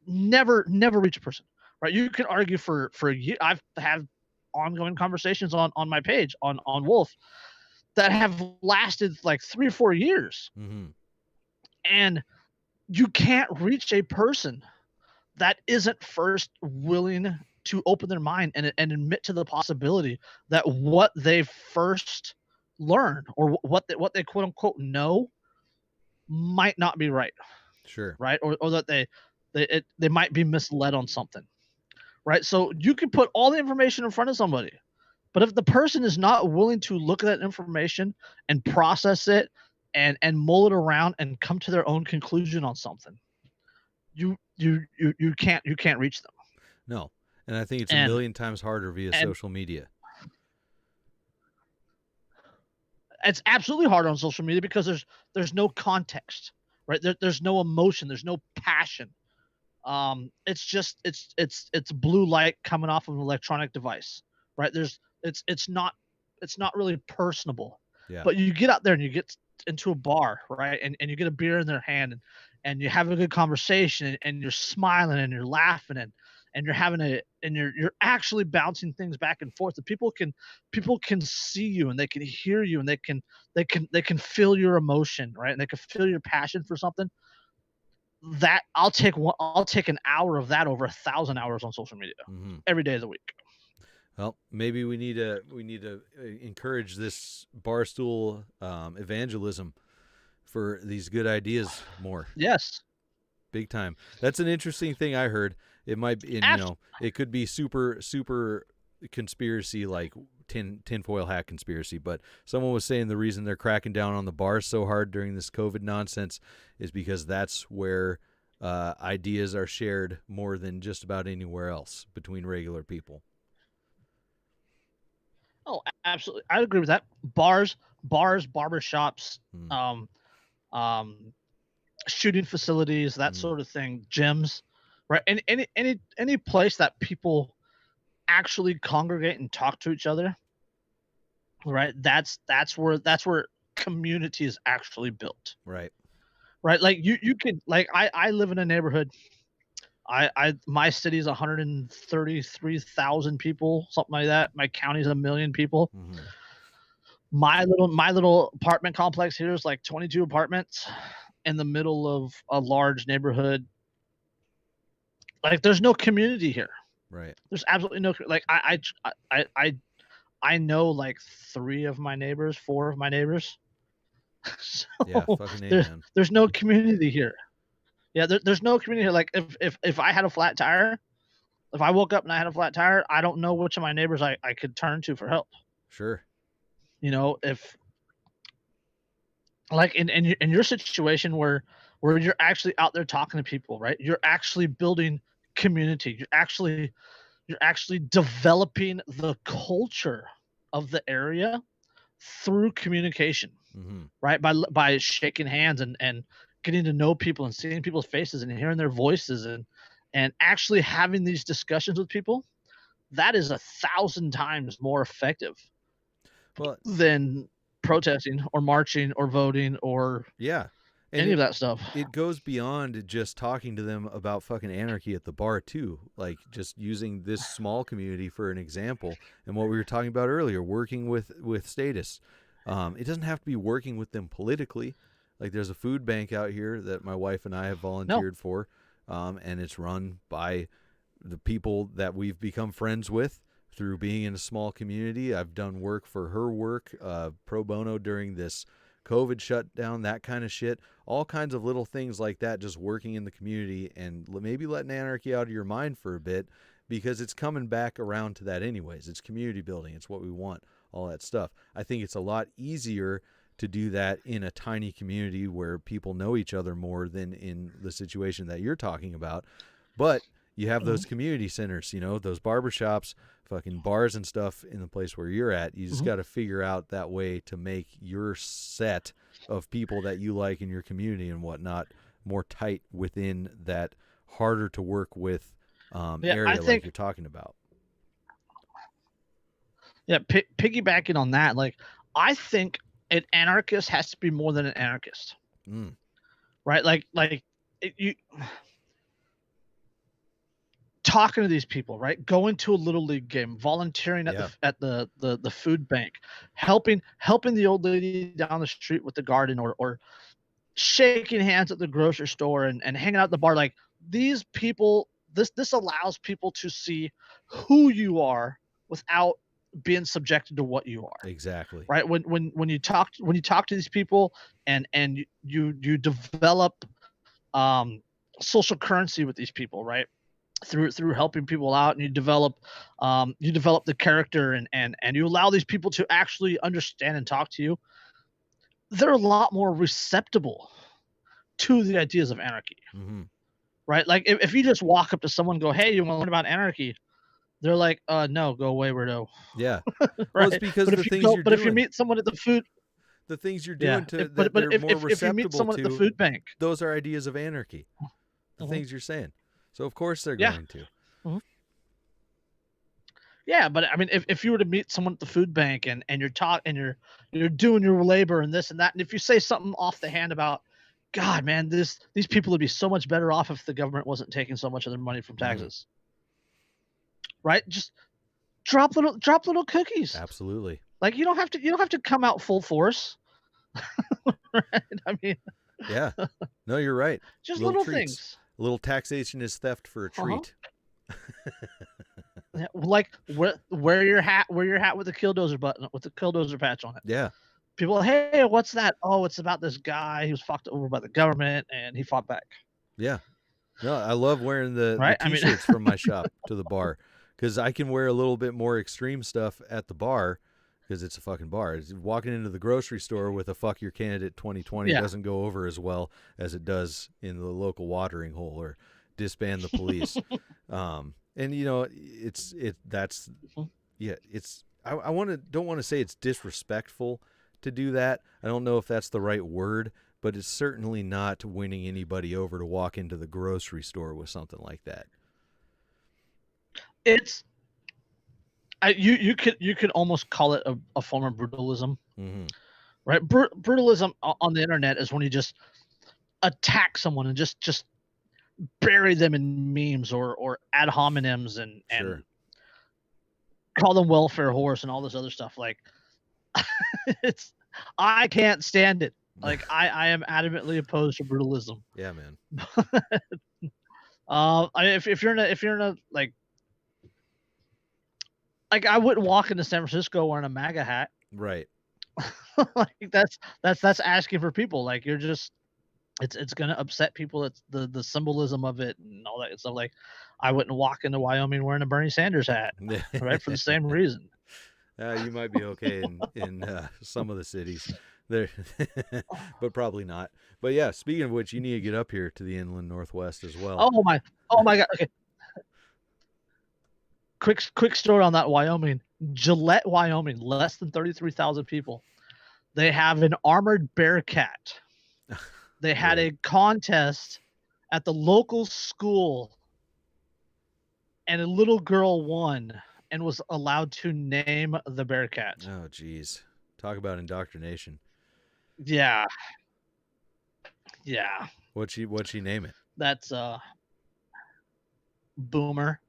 never reach a person, right? You can argue for a year. I've had ongoing conversations on my page on Wolf that have lasted like 3 or 4 years, and you can't reach a person that isn't first willing to open their mind and admit to the possibility that what they first learned or what they quote unquote know might not be right. Sure. Right. Or that they might be misled on something. Right. So you can put all the information in front of somebody, but if the person is not willing to look at that information and process it and mull it around and come to their own conclusion on something, you can't reach them. No. And I think it's a And million times harder via social media. It's absolutely hard on social media because there's no context, right? There's no emotion, there's no passion. It's just it's blue light coming off of an electronic device, right? It's not really personable. Yeah. But you get out there and you get into a bar, right? And you get a beer in their hand and you have a good conversation and you're smiling and you're laughing and you're having you're actually bouncing things back and forth. The people can see you and they can hear you and they can feel your emotion, right? And they can feel your passion for something. That I'll take an hour of that over 1,000 hours on social media every day of the week. Well, maybe we need to encourage this barstool evangelism for these good ideas more. Yes, big time. That's an interesting thing I heard. It might be, it could be super conspiracy, like tinfoil hat conspiracy. But someone was saying the reason they're cracking down on the bars so hard during this COVID nonsense is because that's where ideas are shared more than just about anywhere else between regular people. Oh, absolutely. I agree with that. Bars, barbershops, shooting facilities, that sort of thing, gyms, right? And any place that people actually congregate and talk to each other, right? That's where community is actually built. Right. Right. Like you can, like, I live in a neighborhood. My city is 133,000 people, something like that. My county is 1 million people. My little apartment complex here is like 22 apartments in the middle of a large neighborhood. Like, there's no community here. Right. There's absolutely no, like, I know like 3 of my neighbors, 4 of my neighbors. So yeah, fucking amen. There's no community here. Yeah, there's no community here. Like, if I had a flat tire, if I woke up and I had a flat tire, I don't know which of my neighbors I could turn to for help. Sure. If like in your situation where you're actually out there talking to people, right? You're actually building community. You're actually developing the culture of the area through communication, right? By shaking hands and getting to know people and seeing people's faces and hearing their voices and actually having these discussions with people. That is 1,000 times more effective than protesting or marching or voting or any of that stuff. It goes beyond just talking to them about fucking anarchy at the bar too. Like, just using this small community for an example, and what we were talking about earlier, working with status. It doesn't have to be working with them politically. Like, there's a food bank out here that my wife and I have volunteered for, and it's run by the people that we've become friends with through being in a small community. I've done work for her work, pro bono during this COVID shutdown, that kind of shit. All kinds of little things like that, just working in the community and maybe letting anarchy out of your mind for a bit, because it's coming back around to that anyways. It's community building. It's what we want, all that stuff. I think it's a lot easier to do that in a tiny community where people know each other more than in the situation that you're talking about. But you have those community centers, those barbershops, fucking bars and stuff in the place where you're at. You just got to figure out that way to make your set of people that you like in your community and whatnot more tight within that harder to work with area like you're talking about. Yeah, piggybacking on that, like, I think an anarchist has to be more than an anarchist. right? You talking to these people, right? Going to a little league game, volunteering at the food bank, helping the old lady down the street with the garden, or shaking hands at the grocery store and hanging out at the bar. Like, these people, this allows people to see who you are without being subjected to what you are. Exactly. Right? When you talk to these people and you develop social currency with these people, right? Through helping people out, and you develop the character, and you allow these people to actually understand and talk to you. They're a lot more receptible to the ideas of anarchy. Mm-hmm. Right? Like, if you just walk up to someone and go, "Hey, you want to learn about anarchy?" They're like, no, go away, weirdo. Yeah. Right? Well, it's because but if you meet someone at the food, the things you're doing if you meet someone at the to, food bank, those are ideas of anarchy. The things you're saying. So of course they're going to. Mm-hmm. Yeah, but I mean, if you were to meet someone at the food bank and you're doing your labor and this and that, and if you say something off the hand about, God, man, these people would be so much better off if the government wasn't taking so much of their money from taxes. Right? Just drop little cookies. Absolutely. Like, you don't have to come out full force. Right? I mean, yeah. No, you're right. Just little things. A little taxation is theft for a treat. Yeah, like, wear your hat with the killdozer button, with the killdozer patch on it. Yeah. People, hey, what's that? Oh, it's about this guy who was fucked over by the government and he fought back. Yeah. No, I love wearing the t-shirts from my shop to the bar, because I can wear a little bit more extreme stuff at the bar because it's a fucking bar. It's walking into the grocery store with a "fuck your candidate 2020" doesn't go over as well as it does in the local watering hole or disband the police. And you know, don't want to say it's disrespectful to do that. I don't know if that's the right word, but it's certainly not winning anybody over to walk into the grocery store with something like that. You could almost call it a form of brutalism. Mm-hmm. Right? Brutalism on the internet is when you just attack someone and just bury them in memes or ad hominems and call them welfare horse and all this other stuff. Like, I can't stand it. Like, I am adamantly opposed to brutalism. Yeah, man. If you're in a like I wouldn't walk into San Francisco wearing a MAGA hat. Right. Like, that's asking for people. Like, you're just, it's gonna upset people. It's the symbolism of it and all that stuff. Like, I wouldn't walk into Wyoming wearing a Bernie Sanders hat, right? For the same reason. You might be okay in some of the cities there, but probably not. But yeah, speaking of which, you need to get up here to the inland Northwest as well. Oh my God. Okay. Quick story on that Wyoming. Gillette, Wyoming, less than 33,000 people. They have an armored bear cat. They had a contest at the local school, and a little girl won and was allowed to name the bear cat. Oh, geez. Talk about indoctrination. Yeah. What'd she name it? That's Boomer.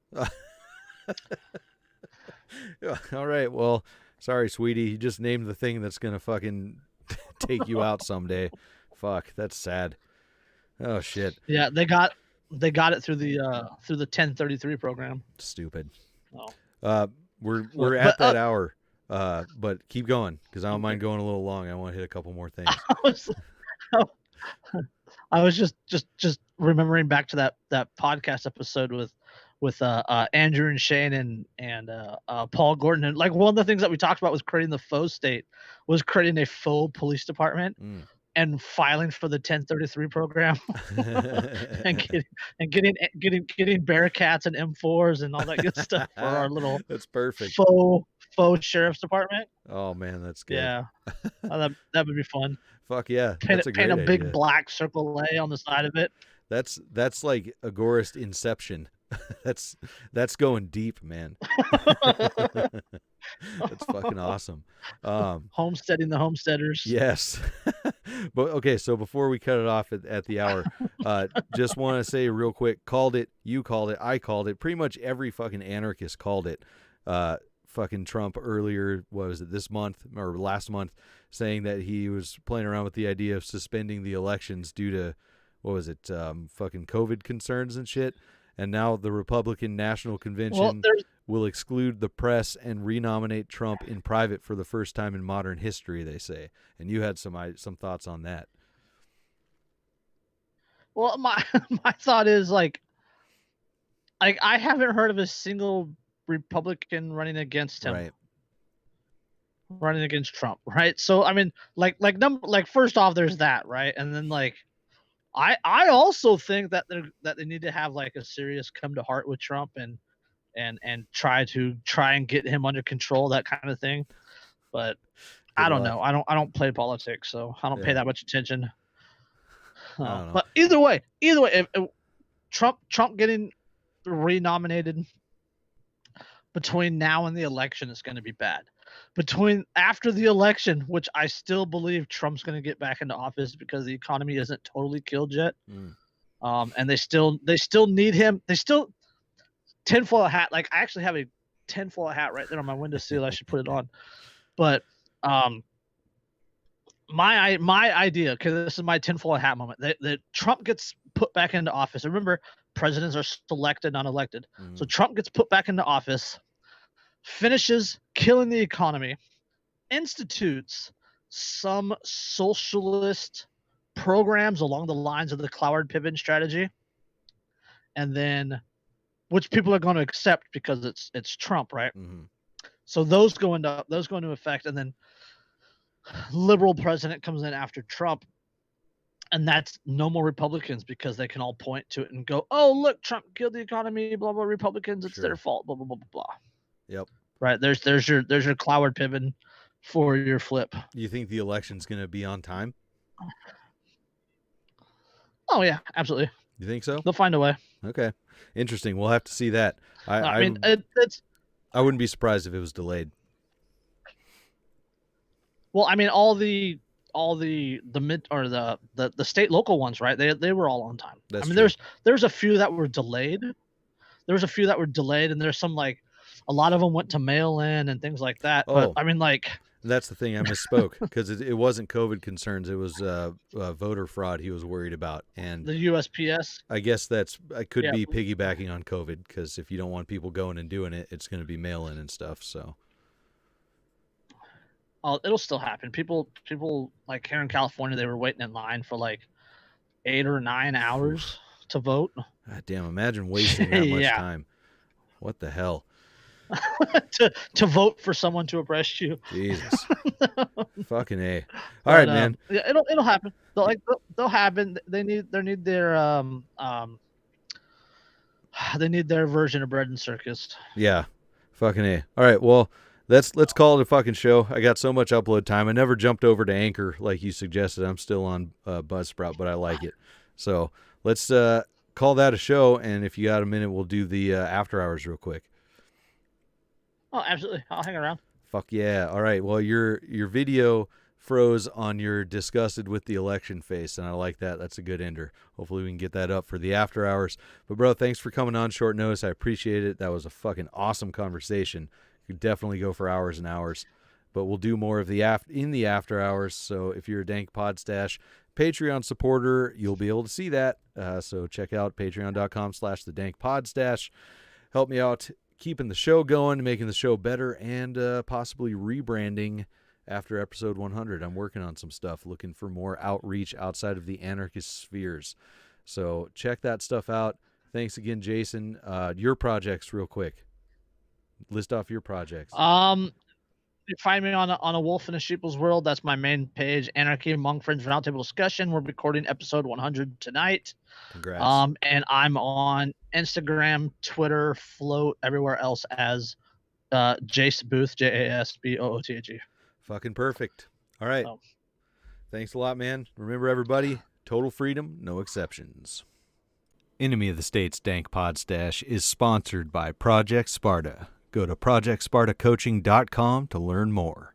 All right. Well, sorry, sweetie. You just named the thing that's gonna fucking take you out someday. Fuck, that's sad. Oh shit. Yeah, they got it through the 1033 program. Stupid. Oh. We're at that hour. But keep going, because I don't mind going a little long. I want to hit a couple more things. I was just remembering back to that podcast episode with Andrew and Shane and Paul Gordon, and like one of the things that we talked about was creating the faux state, was creating a faux police department and filing for the 1033 program and getting Bearcats and M4s and all that good stuff for our little that's perfect faux sheriff's department. Oh man, that's good. Yeah. That would be fun. Fuck yeah. Paint a big black circle A on the side of it. That's like Agorist Inception That's going deep, man. That's fucking awesome. Homesteading the homesteaders. Yes. But okay, so before we cut it off at the hour, just want to say real quick, called it, you called it, I called it, pretty much every fucking anarchist called it. Fucking Trump earlier, what was it, this month or last month, saying that he was playing around with the idea of suspending the elections due to, what was it, fucking COVID concerns and shit. And now the Republican National Convention will exclude the press and renominate Trump in private for the first time in modern history, they say. And you had some thoughts on that. Well, my thought is like I haven't heard of a single Republican running against him. Right. Running against Trump, right? So I mean, like first off, there's that, right? And then like I also think that they need to have like a serious come to heart with Trump and try and get him under control, that kind of thing. But I don't know. I don't play politics, so I don't pay that much attention. But either way, if Trump getting renominated between now and the election is going to be bad. After the election, which I still believe Trump's going to get back into office because the economy isn't totally killed yet. And they still need him. They still tinfoil hat. Like I actually have a tinfoil hat right there on my windowsill. I should put it on. But my idea, because this is my tinfoil hat moment, that Trump gets put back into office. Remember, presidents are selected, not elected. So Trump gets put back into office, finishes killing the economy, institutes some socialist programs along the lines of the Cloward-Piven strategy, and then which people are going to accept because it's Trump, right? So those go into effect, and then liberal president comes in after Trump, and that's no more Republicans because they can all point to it and go, "Oh, look, Trump killed the economy, blah blah. Republicans, it's their fault, blah blah blah blah blah." Yep. Right. There's your Cloward-Piven for your flip. You think the election's going to be on time? Oh yeah, absolutely. You think so? They'll find a way. Okay. Interesting. We'll have to see that. I mean, I wouldn't be surprised if it was delayed. Well, I mean, all the mid or the state local ones, right? They were all on time. That's I mean, true. there's a few that were delayed. And there's some like a lot of them went to mail in and things like that. But I mean, like that's the thing. I misspoke because it wasn't COVID concerns. It was voter fraud he was worried about, and the USPS. I guess I could be piggybacking on COVID because if you don't want people going and doing it, it's going to be mail in and stuff. So. Oh, it'll still happen. People like here in California, they were waiting in line for like 8 or 9 hours to vote. God damn! Imagine wasting that much time. What the hell? to vote for someone to oppress you. Jesus. Fucking A. All right, man. Yeah, it'll happen. They'll happen. They need their they need their version of bread and circus. Yeah. Fucking A. All right, well, let's call it a fucking show. I got so much upload time. I never jumped over to Anchor like you suggested. I'm still on Buzzsprout, but I like it. So let's call that a show, and if you got a minute, we'll do the after hours real quick. Oh, absolutely. I'll hang around. Fuck yeah. All right. Well, your video froze on your disgusted with the election face, and I like that. That's a good ender. Hopefully we can get that up for the after hours. But, bro, thanks for coming on short notice. I appreciate it. That was a fucking awesome conversation. You could definitely go for hours and hours. But we'll do more of the in the after hours. So if you're a Dank Podstash Patreon supporter, you'll be able to see that. So check out patreon.com/thedankpodstash. Help me out keeping the show going, making the show better, and possibly rebranding after episode 100. I'm working on some stuff, looking for more outreach outside of the anarchist spheres. So check that stuff out. Thanks again, Jason. Your projects real quick. List off your projects. You find me on a Wolf in a Sheeple's World. That's my main page. Anarchy Among Friends Roundtable Discussion. We're recording episode 100 tonight. Congrats. And I'm on Instagram, Twitter, Float, everywhere else as Jace Boothe, JASBOOTHE. Fucking perfect. All right. Thanks a lot, man. Remember, everybody, total freedom, no exceptions. Enemy of the State's Dank Pod Stash is sponsored by Project Sparta. Go to projectspartacoaching.com to learn more.